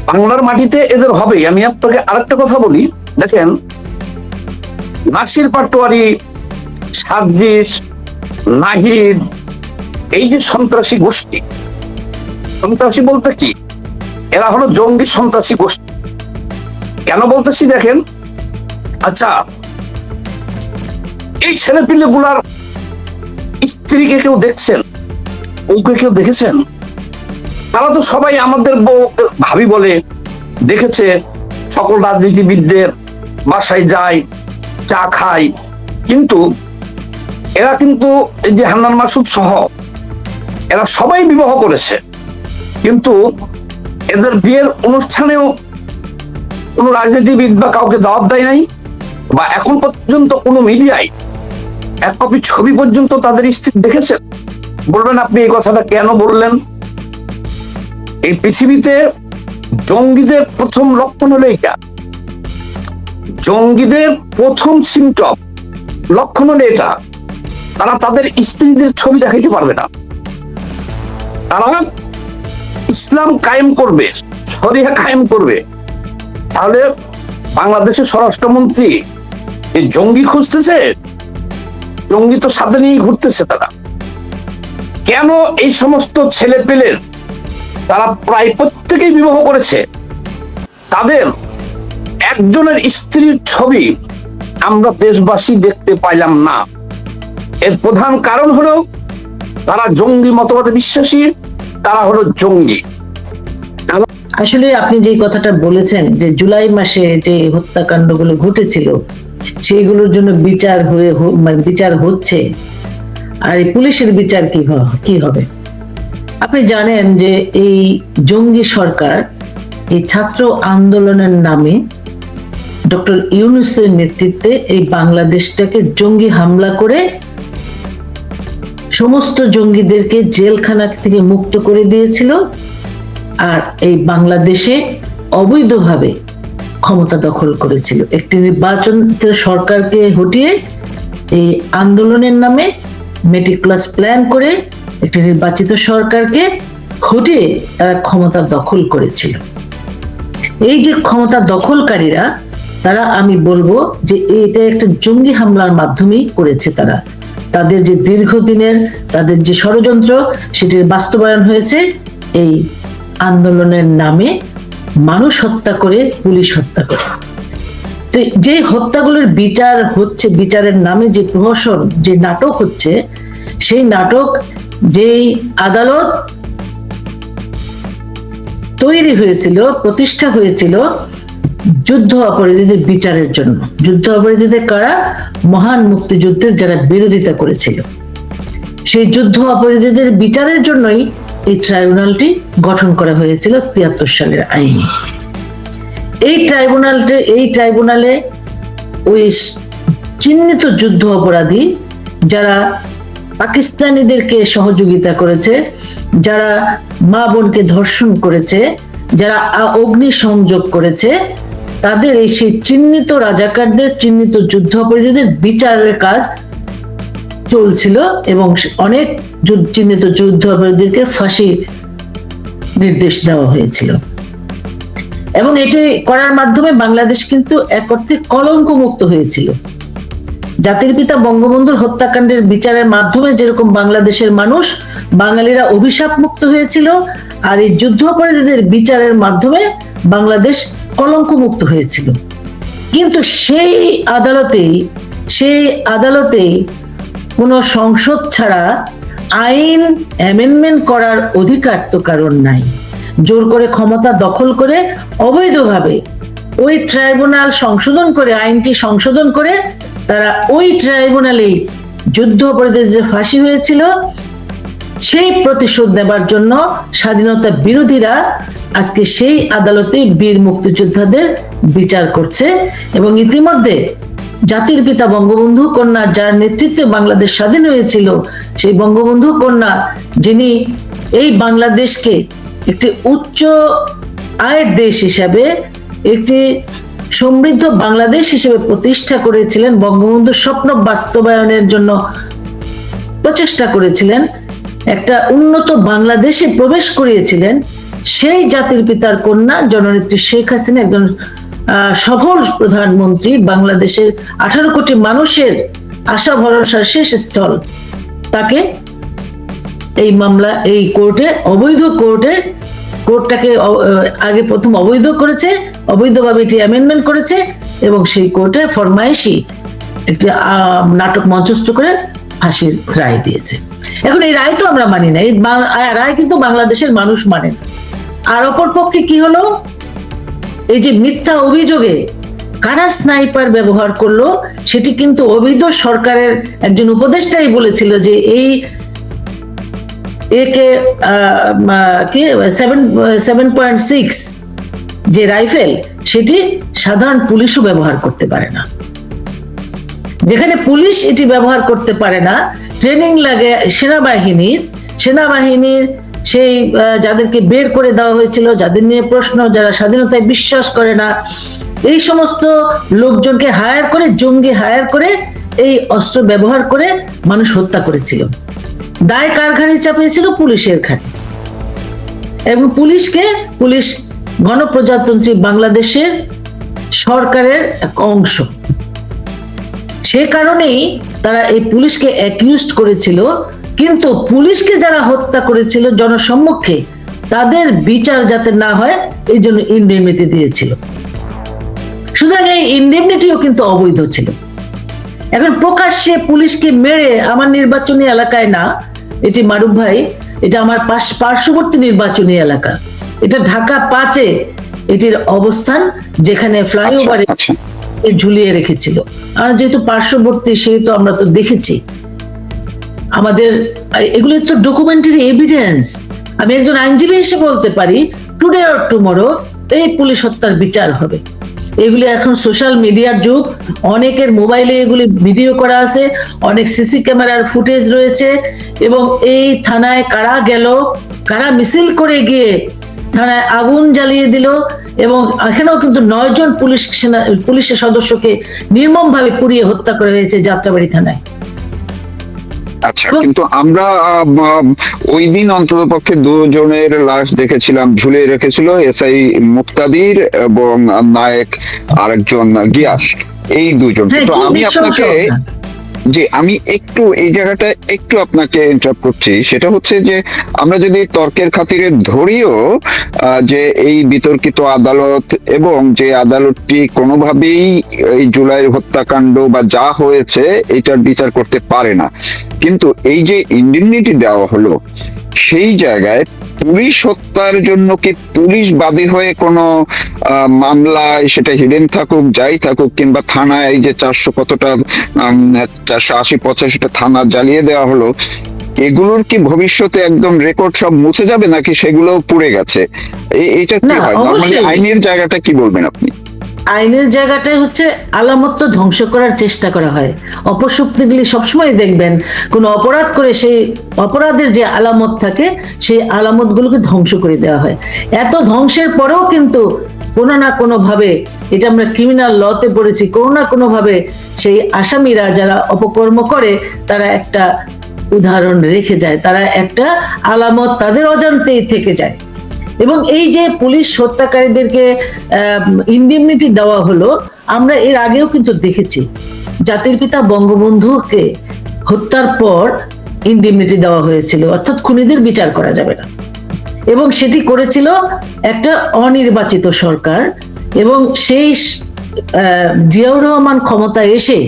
বাংলার মাটিতে এদের হবেই। আমি আপনাকে আরেকটা কথা বলি, দেখেন নাসির পাটোয়ারি, সার্জিস, নাহিদ, এই যে সন্ত্রাসী গোষ্ঠী, সন্ত্রাসী বলতে কি, এরা হলো জঙ্গি সন্ত্রাসী গোষ্ঠী। কেন বলতেছি দেখেন, আচ্ছা এই ছেলেপিলে গুলার স্ত্রীকে কেউ দেখছেন? ওকে কেউ দেখেছেন? তারা তো সবাই আমাদের ভাবি বলে দেখেছে, সকল রাজনীতিবিদদের বাসায় যায়, চা খায়, কিন্তু এরা কিন্তু এই যে হান্নান মাসুদ সহ এরা সবাই বিবাহ করেছে, কিন্তু এদের বিয়ের অনুষ্ঠানেও কোনো রাজনীতিবিদ বা কাউকে দাওয়াত দেয় নাই, বা এখন পর্যন্ত কোনো মিডিয়ায় এক কপি ছবি পর্যন্ত তাদের স্ত্রী দেখেছেন? বলবেন আপনি এই কথাটা কেন বললেন? এই পৃথিবীতে জঙ্গিদের প্রথম লক্ষণ হলো এটা, জঙ্গিদের প্রথম সিমটম লক্ষণ হলো এটা, তারা তাদের স্ত্রীদের ছবি দেখাইতে পারবে না। তারা ইসলাম কায়েম করবে, শরিয়া কায়েম করবে। তাহলে বাংলাদেশের স্বরাষ্ট্রমন্ত্রী এই জঙ্গি খুঁজতেছে, জঙ্গি তো সাথে নিয়ে ঘুরতেছে। তারা কেন এই সমস্ত ছেলে পেলের, তারা প্রায় প্রত্যেকেই বিবাহ করেছে, তাদের একজনের স্ত্রীর ছবি আমরা দেশবাসী দেখতে পাইলাম না? এর প্রধান কারণ হলো তারা জঙ্গি মতবাদে বিশ্বাসী, তারা হলো জঙ্গি। আসলে আপনি যে কথাটা বলেছেন যে জুলাই মাসে যে হত্যাকাণ্ডগুলো ঘটেছিল সেইগুলোর জন্য বিচার হচ্ছে, আর এই পুলিশের বিচার কি হবে? আপনি জানেন যে এই জঙ্গি সরকার এই ছাত্র আন্দোলনের নামে ডক্টর ইউনূসের নেতৃত্বে এই বাংলাদেশটাকে জঙ্গি হামলা করে সমস্ত জঙ্গিদেরকে জেলখানা থেকে মুক্ত করে দিয়েছিল, আর এই বাংলাদেশে অবৈধভাবে ক্ষমতা দখল করেছিল। একটি নির্বাচন সরকারকে হটিয়ে এই আন্দোলনের নামে মেটিকুলাস প্ল্যান করে একটি নির্বাচিত সরকারকে হটিয়ে তারা ক্ষমতা দখল করেছিল। এই যে ক্ষমতা দখলকারীরা, তারা আমি বলবো যে এটা একটা জঙ্গি হামলার মাধ্যমেই করেছে। তারা তাদের যে দীর্ঘদিনের তাদের যে ষড়যন্ত্র, সেটির বাস্তবায়ন হয়েছে এই আন্দোলনের নামে মানুষ হত্যা করে, পুলিশ হত্যা করে। তো যে হত্যাগুলোর বিচার হচ্ছে, বিচারের নামে যে প্রহসন, যে নাটক হচ্ছে, সেই নাটক যেই আদালত তৈরি হয়েছিল, প্রতিষ্ঠা হয়েছিল যুদ্ধ অপরাধীদের বিচারের জন্য। যুদ্ধ অপরাধীদের কারা? মহান মুক্তিযুদ্ধের যারা বিরোধিতা করেছিল, সেই যুদ্ধ অপরাধীদের বিচারের জন্যই এই ট্রাইব্যুনালটি গঠন করা হয়েছিল ৭৩ সালের আইনে। এই ট্রাইব্যুনালে ওই চিহ্নিত যুদ্ধ অপরাধী যারা পাকিস্তানিদেরকে সহযোগিতা করেছে, যারা মা বোনকে ধর্ষণ করেছে, যারা অগ্নি সংযোগ করেছে, তাদের এই সেই চিহ্নিত রাজাকারদের, চিহ্নিত যুদ্ধ অপরাধীদের বিচারের কাজ চলছিল এবং অনেক চিহ্নিত যুদ্ধ অপরাধীদেরকে ফাঁসি নির্দেশ দেওয়া হয়েছিল। এবং এটি করার মাধ্যমে বাংলাদেশ কিন্তু এক অর্থে কলঙ্ক মুক্ত হয়েছিল। জাতির পিতা বঙ্গবন্ধুর হত্যাকাণ্ডের বিচারের মাধ্যমে যেরকম বাংলাদেশের মানুষ, বাঙালিরা অভিশাপ মুক্ত হয়েছিল, আর এই যুদ্ধ অপরাধীদের বিচারের মাধ্যমে বাংলাদেশ কলঙ্ক মুক্ত হয়েছিল। কিন্তু সেই আদালতেই কোনো সংসদ ছাড়া আইন অ্যামেন্ডমেন্ট করার অধিকার তো কারণ নাই। জোর করে ক্ষমতা দখল করে অবৈধভাবে ওই ট্রাইব্যুনাল সংশোধন করে, আইনটি সংশোধন করে, তারা ওই ট্রাইব্যুনালেই যুদ্ধ অপরাধীদের যে ফাঁসি হয়েছিল সেই প্রতিশোধ নেবার জন্য স্বাধীনতা বিরোধীরা আজকে সেই আদালতে বীর মুক্তিযোদ্ধাদের বিচার করছে। এবং ইতিমধ্যে জাতির পিতা বঙ্গবন্ধু কন্যা, যার নেতৃত্বে বাংলাদেশ স্বাধীন হয়েছিল, সেই বঙ্গবন্ধু কন্যা, যিনি এই বাংলাদেশকে একটি উচ্চ আয়ের দেশ হিসাবে, একটি সমৃদ্ধ বাংলাদেশ হিসেবে প্রতিষ্ঠা করেছিলেন, বঙ্গবন্ধুর স্বপ্ন বাস্তবায়নের জন্য প্রচেষ্টা করেছিলেন, একটা উন্নত বাংলাদেশে প্রবেশ করিয়েছিলেন, সেই জাতির পিতার কন্যা জননেত্রী শেখ হাসিনা, একজন সফল প্রধানমন্ত্রী, বাংলাদেশের 18 কোটি মানুষের আশা ভরসার শেষ স্থল, তাকে এই মামলা, এই কোর্টে, অবৈধ কোর্টটাকে আগে প্রথম অবৈধ করেছে, অবৈধভাবে এটি অ্যামেন্ডমেন্ট করেছে এবং সেই কোর্টে ফরমায়েশি একটি নাটক মঞ্চস্থ করে ফাঁসির রায় দিয়েছে। এখন এই রায় তো আমরা মানি না, এই রায় কিন্তু বাংলাদেশের মানুষ মানে না। আর অপরপক্ষে কি হলো, এই যে মিথ্যা অভিযোগে কারা স্নাইপার ব্যবহার করলো, সেটি কিন্তু অবৈধ সরকারের একজন উপদেষ্টাই বলেছিল যে এই একে 7.6 যে রাইফেল, সেটি সাধারণ পুলিশও ব্যবহার করতে পারে না। যেখানে পুলিশ এটি ব্যবহার করতে পারে না, ট্রেনিং লাগে সেনাবাহিনীর সেই যাদেরকে বের করে দেওয়া হয়েছিল, যাদের নিয়ে প্রশ্ন, যারা স্বাধীনতায় বিশ্বাস করে না, এই সমস্ত লোকজনকে হায়ার করে, জঙ্গি হায়ার করে এই অস্ত্র ব্যবহার করে মানুষ হত্যা করেছিল। দায় কার ঘাড়ে চাপিয়েছিল? পুলিশের ঘাড়ে। এবং পুলিশ গণপ্রজাতন্ত্রী বাংলাদেশের সরকারের এক অংশ। সে কারণেই তারা এই পুলিশকে অ্যাকিউজড করেছিল, কিন্তু পুলিশকে যারা হত্যা করেছিল জনসম্মুখে, তাদের বিচার যাতে না হয় এই জন্য ইনডেমনিটি দিয়েছিল। সুতরাং এই ইনডেমনিটিও কিন্তু অবৈধ ছিল। এখন প্রকাশ্যে পুলিশকে মেরে, আমার নির্বাচনী এলাকায় না, এটি মারুফ ভাই, এটা আমার পার্শ্ববর্তী নির্বাচনী এলাকা, এটা ঢাকা 5-এ এটির অবস্থান, যেখানে ফ্লাইওভারে ঝুলিয়ে রেখেছিল। আমরা যেহেতু পার্শ্ববর্তী, সেহেতু আমরা তো দেখেছি। আমাদের এগুলো তো ডকুমেন্টারি এভিডেন্স। আমি একজন আইনজীবী হিসেবে বলতে পারি, টুডে অর টুমরো এই পুলিশ হত্যার বিচার হবে। এগুলি এখন সোশ্যাল মিডিয়ার যুগ, অনেকের মোবাইলে এগুলি ভিডিও করা আছে, অনেক সিসি ক্যামেরার ফুটেজ রয়েছে, এবং এই থানায় কারা গেল, কারা মিছিল করে গিয়ে থানায় আগুন জ্বালিয়ে দিল, এবং এখানেও কিন্তু 9 জন পুলিশের সদস্যকে নির্মমভাবে পুড়িয়ে হত্যা করা হয়েছে যাত্রাবাড়ি থানায়। আচ্ছা, কিন্তু আমরা ওই দিন অন্ততপক্ষে দুজনের লাশ দেখেছিলাম, ঝুলিয়ে রেখেছিল এসআই মুক্তাদির এবং নায়ক আরেকজন গিয়াস, এই দুজন। হ্যাঁ, তো খুব আমি নৃশংস আপনাকে ঘটনা। জি, আমি একটু এই জায়গাটা একটু আপনাকে ইন্টারাপ্ট করছি। সেটা হচ্ছে যে আমরা যদি তর্কের খাতিরে ধরিও যে এই বিতর্কিত আদালত এবং যে আদালতটি কোনোভাবেই এই জুলাই হত্যাকাণ্ড বা যা হয়েছে এটার বিচার করতে পারে না, কিন্তু এই যে ইন্ডিমনিটি দেওয়া হলো সেই জায়গায় পুলিশ হত্যার জন্য কি পুলিশ বাদী হয়ে কোনো মামলায়, সেটা হিডেন থাকুক যাই থাকুক, কিংবা থানায় এই যে 400 কতটা 480-85টা থানা জ্বালিয়ে দেওয়া হলো, এগুলোর কি ভবিষ্যতে একদম রেকর্ড সব মুছে যাবে নাকি সেগুলো পুড়ে গেছে? এটা কি না, হয় নরমালি? অবশ্যই। আইনের জায়গাটা কি বলবেন আপনি? আইনের জায়গাটাই হচ্ছে আলামত তো ধ্বংস করার চেষ্টা করা হয়। অপশক্তিগুলি সবসময় দেখবেন কোন অপরাধ করে সেই অপরাধের যে আলামত থাকে সেই আলামতগুলোকে ধ্বংস করে দেওয়া হয়। এত ধ্বংসের পরেও কিন্তু কোনো না কোনো ভাবে, এটা আমরা ক্রিমিনাল লতে পড়েছি, কোনো না কোনো ভাবে সেই আসামিরা যারা অপকর্ম করে তারা একটা উদাহরণ রেখে যায়, তারা একটা আলামত তাদের অজান্তেই থেকে যায়। এবং এই যে পুলিশ হত্যাকারীদেরকে ইন্ডিমনিটি দেওয়া হলো, আমরা এর আগেও কিন্তু দেখেছি জাতির পিতা বঙ্গবন্ধুকে হত্যার পর ইন্ডিমনিটি দেওয়া হয়েছিল, অর্থাৎ খুনিদের বিচার করা যাবে না, এবং সেটি করেছিল একটা অনির্বাচিত সরকার। এবং সেই জিয়াউর রহমান ক্ষমতায় এসে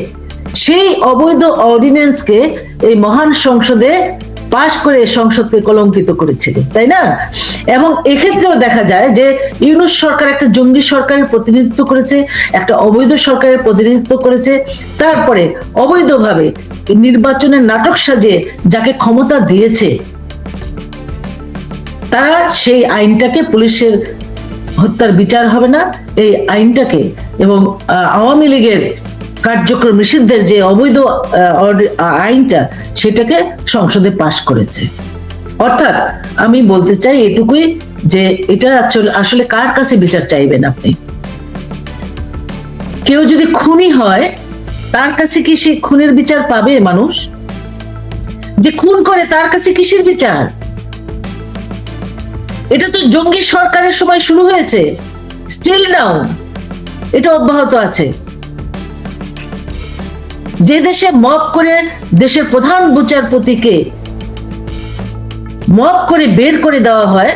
সেই অবৈধ অর্ডিন্যান্সকে এই মহান সংসদে পাশ করে সংসদকে কলঙ্কিত করেছিল, তাই না? এবং এক্ষেত্রেও দেখা যায় যে ইউনূস সরকার একটা জঙ্গি সরকারের প্রতিনিধিত্ব করেছে, একটা অবৈধ সরকারের প্রতিনিধিত্ব করেছে, তারপরে অবৈধভাবে নির্বাচনের নাটক সাজিয়ে যাকে ক্ষমতা দিয়েছে তারা সেই আইনটাকে, পুলিশের হত্যার বিচার হবে না এই আইনটাকে, এবং আওয়ামী লীগের কার্যক্রম নিষিদ্ধের যে অবৈধ আইনটা সেটাকে সংসদে পাশ করেছে। অর্থাৎ আমি বলতে চাই এটুকুই যে এটা আসলে কার কাছে বিচার চাইবেন আপনি? কেউ যদি খুনি হয় তার কাছে কি সে খুনের বিচার পাবে? মানুষ যে খুন করে তার কাছে কিসের বিচার? এটা তো জঙ্গি সরকারের সময় শুরু হয়েছে, স্টিল নাও এটা অব্যাহত আছে। যে দেশে মব করে দেশের প্রধান বিচারপতিকে মব করে বের করে দেওয়া হয়,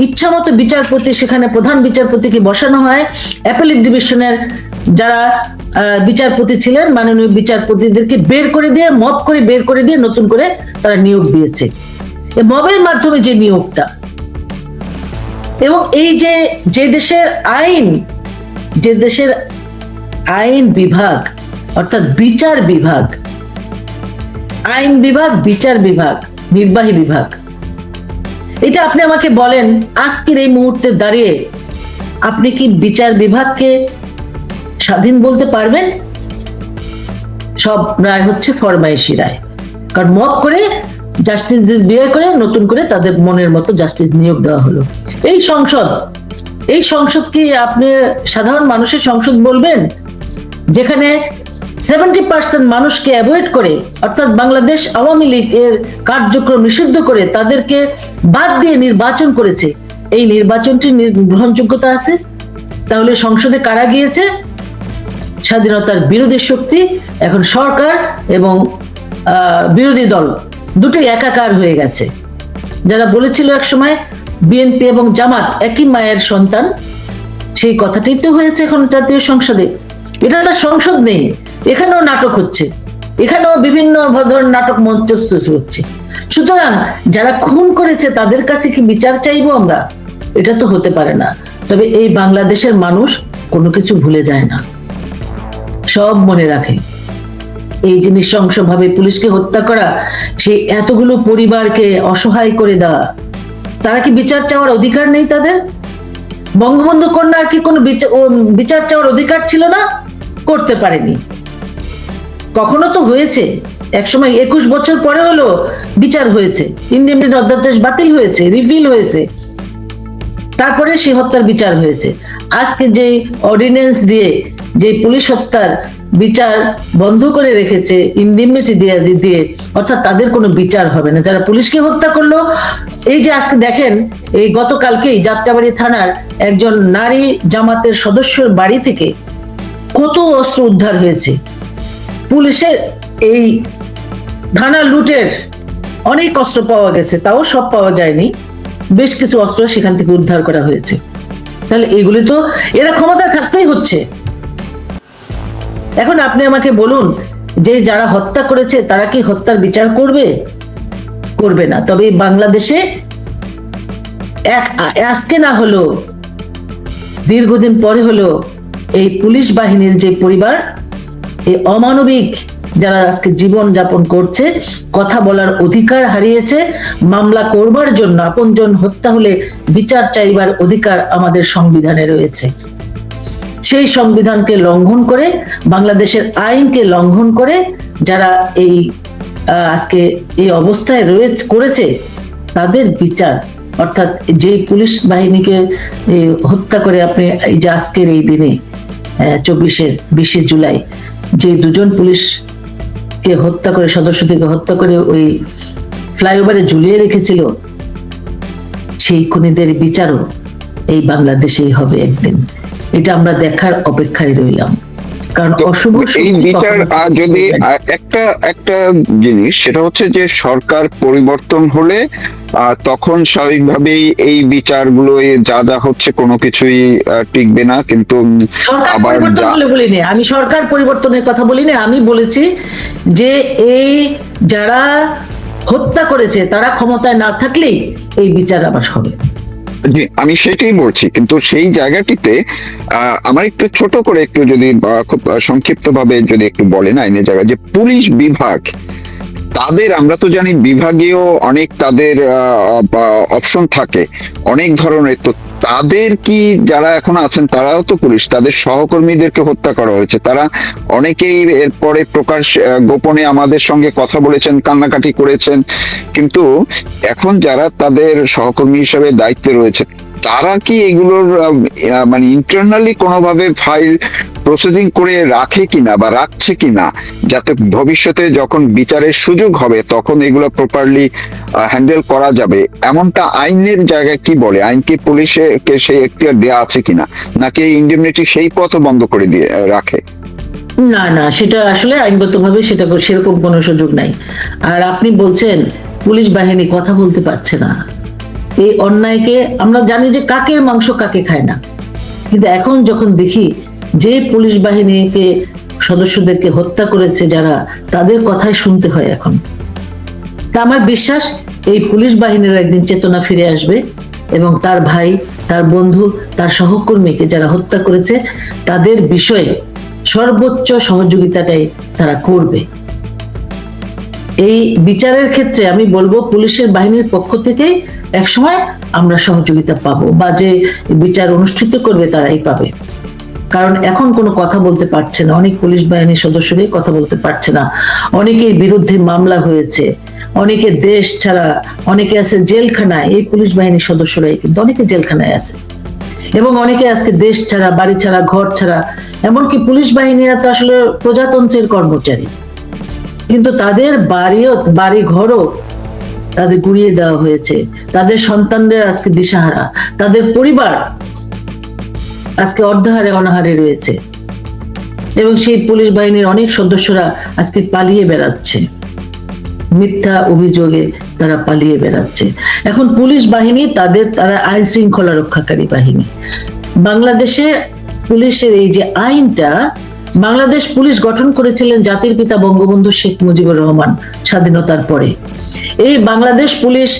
ইচ্ছামতো বিচারপতি, সেখানে প্রধান বিচারপতিকে বসানো হয়, অ্যাপেলেট ডিভিশনের যারা বিচারপতি ছিলেন মাননীয় বিচারপতিদেরকে বের করে দিয়ে, মব করে বের করে দিয়ে নতুন করে তারা নিয়োগ দিয়েছে। এই মবের মাধ্যমে যে নিয়োগটা, এবং এই যে দেশের আইন, যে দেশের আইন বিভাগ অর্থাৎ বিচার বিভাগ, আইন বিভাগ, বিচার বিভাগ, নির্বাহী বিভাগ, এটা আপনি আমাকে বলেন আজকের এই মুহূর্তে দাঁড়িয়ে আপনি কি বিচার বিভাগকে স্বাধীন বলতে পারবেন? সব রায় হচ্ছে ফরমাইশি রায়, কারণ মত করে জাস্টিস বিয়ে করে নতুন করে তাদের মনের মতো জাস্টিস নিয়োগ দেওয়া হলো। এই সংসদ কি আপনি সাধারণ মানুষের সংসদ বলবেন, যেখানে 70% মানুষকে অ্যাভয়েড করে, অর্থাৎ বাংলাদেশ আওয়ামী লীগের কার্যক্রম নিষিদ্ধ করে তাদেরকে বাদ দিয়ে নির্বাচন করেছে? এই নির্বাচনটি গ্রহণযোগ্যতা আছে? তাহলে সংসদে কারা গিয়েছে? স্বাধীনতার বিরোধী শক্তি। এখন সরকার এবং বিরোধী দল দুটোই একাকার হয়ে গেছে। যারা বলেছিল এক সময় বিএনপি এবং জামাত একই মায়ের সন্তান, সেই কথাটাই তো হয়েছে এখন জাতীয় সংসদে। এটা একটা সংসদ নেই, এখানেও নাটক হচ্ছে, এখানেও বিভিন্ন ধরনের নাটক মঞ্চস্থ হচ্ছে। সুতরাং যারা খুন করেছে তাদের কাছে কি বিচার চাইবো আমরা? এটা তো হতে পারে না। তবে এই বাংলাদেশের মানুষ কোনো কিছু ভুলে যায় না, সব মনে রাখে। এই যে নৃশংসভাবে পুলিশকে হত্যা করা, সেই এতগুলো পরিবারকে অসহায় করে দেওয়া, তারা কি বিচার চাওয়ার অধিকার নেই তাদের? বঙ্গবন্ধু কন্যার কি কোনো বিচার চাওয়ার অধিকার ছিল না? করতে পারেনি। কখনো তো হয়েছে, একসময় 21 বছর পরে হলো বিচার হয়েছে, ইন্ডিমনিটি অধ্যাদেশ বাতিল হয়েছে, রিভিল হয়েছে, তারপরে সেই হত্যার বিচার হয়েছে। আজকে যে অর্ডিন্যান্স দিয়ে যে পুলিশ হত্যার বিচার বন্ধ করে রেখেছে ইনডিমনিটি দিয়ে, অর্থাৎ তাদের কোনো বিচার হবে না। যারা পুলিশকে হত্যা করলো, এই যে আজকে দেখেন, এই গতকালকেই যাত্রাবাড়ি থানার একজন নারী জামাতের সদস্যর বাড়ি থেকে কত অস্ত্র উদ্ধার হয়েছে। পুলিশের এই থানা লুটের অনেক অস্ত্র পাওয়া গেছে, তাও সব পাওয়া যায়নি, বেশ কিছু অস্ত্র সেখান থেকে উদ্ধার করা হয়েছে। তাহলে এগুলি তো এরা ক্ষমতা থাকতেই হচ্ছে। এখন আপনি আমাকে বলুন যে যারা হত্যা করেছে তারা কি হত্যার বিচার করবে? করবে না। তবে বাংলাদেশে আজকে না হলো, দীর্ঘদিন পরে হলো, এই পুলিশ বাহিনীর যে পরিবার, এই অমানবিক যারা আজকে জীবন যাপন করছে, কথা বলার অধিকার হারিয়েছে, মামলা করবার জন্য আপনজন হত্যা হলে বিচার চাইবার অধিকার আমাদের সংবিধানে রয়েছে। সেই সংবিধানকে লঙ্ঘন করে, বাংলাদেশের আইনকে লঙ্ঘন করে যারা এই আজকে এই অবস্থায় করেছে, তাদের বিচার, অর্থাৎ যে পুলিশ বাহিনীকে হত্যা করে আপনি এই যে আজকের এই দিনে 20শে জুলাই যে দুজন পুলিশকে হত্যা করে, সদস্যদেরকে হত্যা করে ওই ফ্লাইওভারে ঝুলিয়ে রেখেছিল, সেই খুনিদের বিচারও এই বাংলাদেশেই হবে একদিন। এটা আমরা দেখার অপেক্ষায় রইলাম। কারণ অশুভ এই বিচার যদি একটা জিনিস, সেটা হচ্ছে যে সরকার পরিবর্তন হলে তখন স্বাভাবিকভাবেই এই বিচারগুলো যা যা হচ্ছে কোনো কিছুই টিকবে না। কিন্তু আবার বলিনি আমি, সরকার পরিবর্তনের কথা বলিনি। আমি বলেছি যে এই যারা হত্যা করেছে তারা ক্ষমতায় না থাকলেই এই বিচার আবার হবে। আমি সেটাই বলছি, কিন্তু সেই জায়গাটিতে আমার একটু ছোট করে একটু যদি খুব সংক্ষিপ্ত ভাবে যদি একটু বলেন আইনের জায়গায় যে পুলিশ বিভাগ, তাদের আমরা তো জানি বিভাগীয় অনেক তাদের অপশন থাকে অনেক ধরনের, তো তাদের কি যারা এখন আছেন তারাও তো পুলিশ, তাদের সহকর্মীদেরকে হত্যা করা হয়েছে, তারা অনেকেই এরপরে প্রকাশ গোপনে আমাদের সঙ্গে কথা বলেছেন, কান্নাকাটি করেছেন, কিন্তু এখন যারা তাদের সহকর্মী হিসেবে দায়িত্বে রয়েছে তারা কি এগুলোর মানে ইন্টারনালি কোনোভাবে ফাইল প্রসেসিং করে রাখে কিনা বা রাখছে কিনা, যাতে ভবিষ্যতে যখন বিচারের সুযোগ হবে তখন এগুলো প্রপারলি হ্যান্ডেল করা যাবে, এমনটা আইনের জায়গায় কি বলে? আইন কি পুলিশকে সেই এখতিয়ার দেওয়া আছে কিনা, নাকি ইন্ডিমনিটি সেই পথ বন্ধ করে দিয়ে রাখে? না না, সেটা আসলে আইনগতভাবে সেটা সেরকম কোনো সুযোগ নাই। আর আপনি বলছেন পুলিশ বাহিনী কথা বলতে পারছে না, এই অন্যায়কে আমরা জানি যে কাকের মাংস কাকে খায় না, কিন্তু এখন যখন দেখি যে পুলিশ বাহিনীকে সদস্যদেরকে হত্যা করেছে যারা, তাদের কথাই শুনতে হয় এখন। তা আমার বিশ্বাস এই পুলিশ বাহিনীর একদিন চেতনা ফিরে আসবে এবং তার ভাই, তার বন্ধু, তার সহকর্মীকে যারা হত্যা করেছে তাদের বিষয়ে সর্বোচ্চ সহযোগিতাটাই তারা করবে। এই বিচারের ক্ষেত্রে আমি বলবো পুলিশের বাহিনীর পক্ষ থেকে একসময় আমরা সহযোগিতা পাবো, বা যে বিচার অনুষ্ঠিত করবে তারাই পাবে। কারণ এখন কোনো কথা বলতে পারছে না, অনেক পুলিশ বাহিনীর সদস্যরাই কথা বলতে পারছে না, অনেকের বিরুদ্ধে মামলা হয়েছে, অনেকে দেশ ছাড়া, অনেকে আছে জেলখানায়, এই পুলিশ বাহিনীর সদস্যরাই কিন্তু অনেকে জেলখানায় আছে, এবং অনেকে আজকে দেশ ছাড়া, বাড়ি ছাড়া, ঘর ছাড়া। এমনকি পুলিশ বাহিনীরা তো আসলে প্রজাতন্ত্রের কর্মচারী, কিন্তু তাদের বাড়ি ঘরও তাদের গুড়িয়ে দেওয়া হয়েছে, তাদের সন্তানদের আজকে দিশাহারা, তাদের পরিবার আজকে অর্ধাহারে অনাহারে রয়েছে, এবং সেই পুলিশ বাহিনীর অনেক সদস্যরা আজকে পালিয়ে বেড়াচ্ছে, মিথ্যা অভিযোগে তারা পালিয়ে বেড়াচ্ছে। এখন পুলিশ বাহিনী তারা আইন শৃঙ্খলা রক্ষাকারী বাহিনী। বাংলাদেশে পুলিশের এই যে আইনটা, বাংলাদেশ পুলিশ গঠন করেছিলেন জাতির পিতা বঙ্গবন্ধু শেখ মুজিবুর রহমান স্বাধীনতার পরে। এই বাংলাদেশ পুলিশ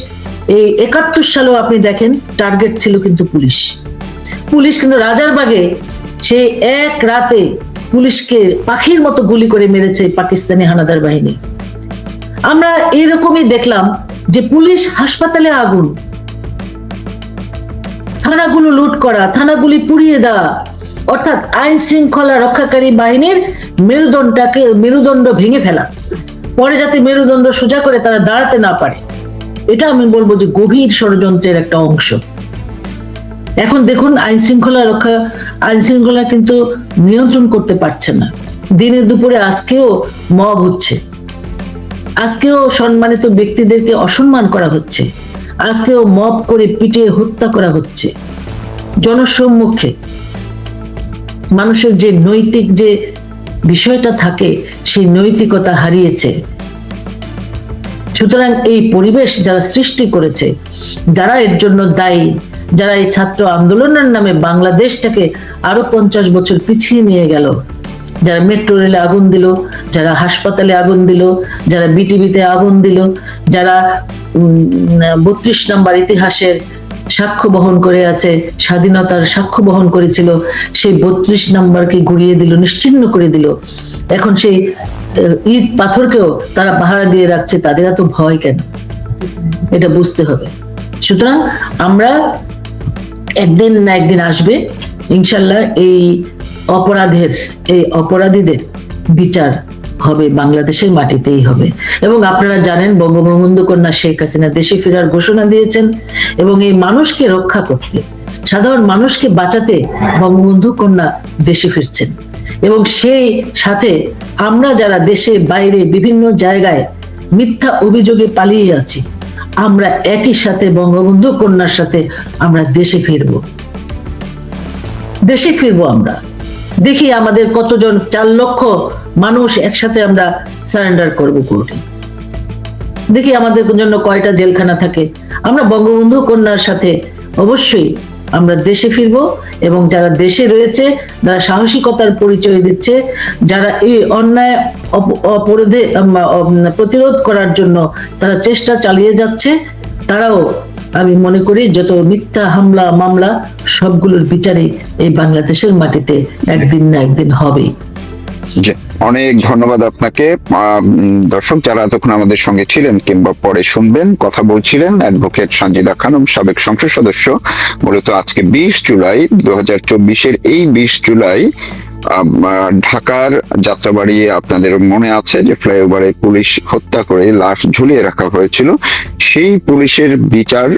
এই 71 সালেও আপনি দেখেন টার্গেট ছিল কিন্তু পুলিশ কিন্তু রাজারবাগে সেই এক রাতে পুলিশকে পাখির মতো গুলি করে মেরেছে পাকিস্তানি হানাদার বাহিনী। আমরা এরকমই দেখলাম যে পুলিশ হাসপাতালে আগুন, থানাগুলো লুট করা, থানাগুলি পুড়িয়ে দেওয়া, অর্থাৎ আইন শৃঙ্খলা রক্ষাকারী বাহিনীর মেরুদণ্ড ভেঙে ফেলা, পরে যাতে মেরুদণ্ড সোজা করে তারা দাঁড়াতে না পারে। এটা আমি বলবো যে গভীর ষড়যন্ত্রের একটা অংশ। এখন দেখুন আইন শৃঙ্খলা কিন্তু নিয়ন্ত্রণ করতে পারছে না। দিনে দুপুরে আজকেও মব হচ্ছে, আজকেও সম্মানিত ব্যক্তিদেরকে অসম্মান করা হচ্ছে, আজকেও মব করে পিটিয়ে হত্যা করা হচ্ছে জনসম্মুখে। মানুষের যে নৈতিক যে বিষয়টা থাকে, সেই নৈতিকতা হারিয়েছে। সুতরাং এই পরিবেশ যারা সৃষ্টি করেছে, যারা এর জন্য দায়ী, যারা এই ছাত্র আন্দোলনের নামে বাংলাদেশটাকে আরো 50 বছর পিছিয়ে নিয়ে গেল, যারা মেট্রো রেলে আগুন দিল, যারা হাসপাতালে আগুন দিল, যারা বিটিভিতে আগুন দিল, যারা 32 নম্বর ইতিহাসের সাক্ষ্য বহন করে আছে, স্বাধীনতার সাক্ষ্য বহন করেছিল, সেই 32 নম্বরকে গুড়িয়ে দিল, নিশ্চিহ্ন করে দিল। এখন সেই ঈদ পাথরকেও তারা পাহারা দিয়ে রাখছে, তাদের এত ভয় কেন? এটা বুঝতে হবে। সুতরাং আমরা একদিন না একদিন আসবে ইনশাল্লাহ, এই অপরাধীদের বিচার হবে, বাংলাদেশের মাটিতেই হবে। এবং আপনারা জানেন বঙ্গবন্ধু কন্যা শেখ হাসিনা দেশে ফেরার ঘোষণা দিয়েছেন, এবং এই মানুষকে রক্ষা করতে, সাধারণ মানুষকে বাঁচাতে বঙ্গবন্ধু কন্যা দেশে ফিরছেন। এবং সেই সাথে আমরা যারা দেশে বাইরে বিভিন্ন জায়গায় মিথ্যা অভিযোগে পালিয়ে আছি, আমরা একই সাথে বঙ্গবন্ধু কন্যার সাথে আমরা দেশে ফিরবো। আমরা দেখি আমাদের কতজন, 4 লক্ষ মানুষ একসাথে আমরা সারেন্ডার করব কোর্টে। দেখি আমাদের জন্য কয়টা জেলখানা থাকে। আমরা বঙ্গবন্ধু কন্যার সাথে অবশ্যই আমরা দেশে ফিরবো, এবং যারা দেশে রয়েছে, যারা সাহসিকতার পরিচয় দিচ্ছে, যারা এই অন্যায় অপরাধে প্রতিরোধ করার জন্য তারা চেষ্টা চালিয়ে যাচ্ছে, তারাও আমি মনে করি যত মিথ্যা হামলা মামলা সবগুলোর বিচারে এই বাংলাদেশের মাটিতে একদিন না একদিন হবেই। অনেক ধন্যবাদ আপনাকে। দর্শক যারা এতক্ষণ আমাদের সঙ্গে ছিলেন কিংবা পরে শুনবেন, কথা বলছিলেন অ্যাডভোকেট সানজিদা খানম, সাবেক সংসদ সদস্য। মূলত আজকে 20 জুলাই 2024-এর এই 20 জুলাই ঢাকার যাত্রাবাড়ি, আপনাদের মনে আছে যে ফ্লাইওভারে পুলিশ হত্যা করে লাশ ঝুলিয়ে রাখা হয়েছিল, সেই পুলিশের বিচার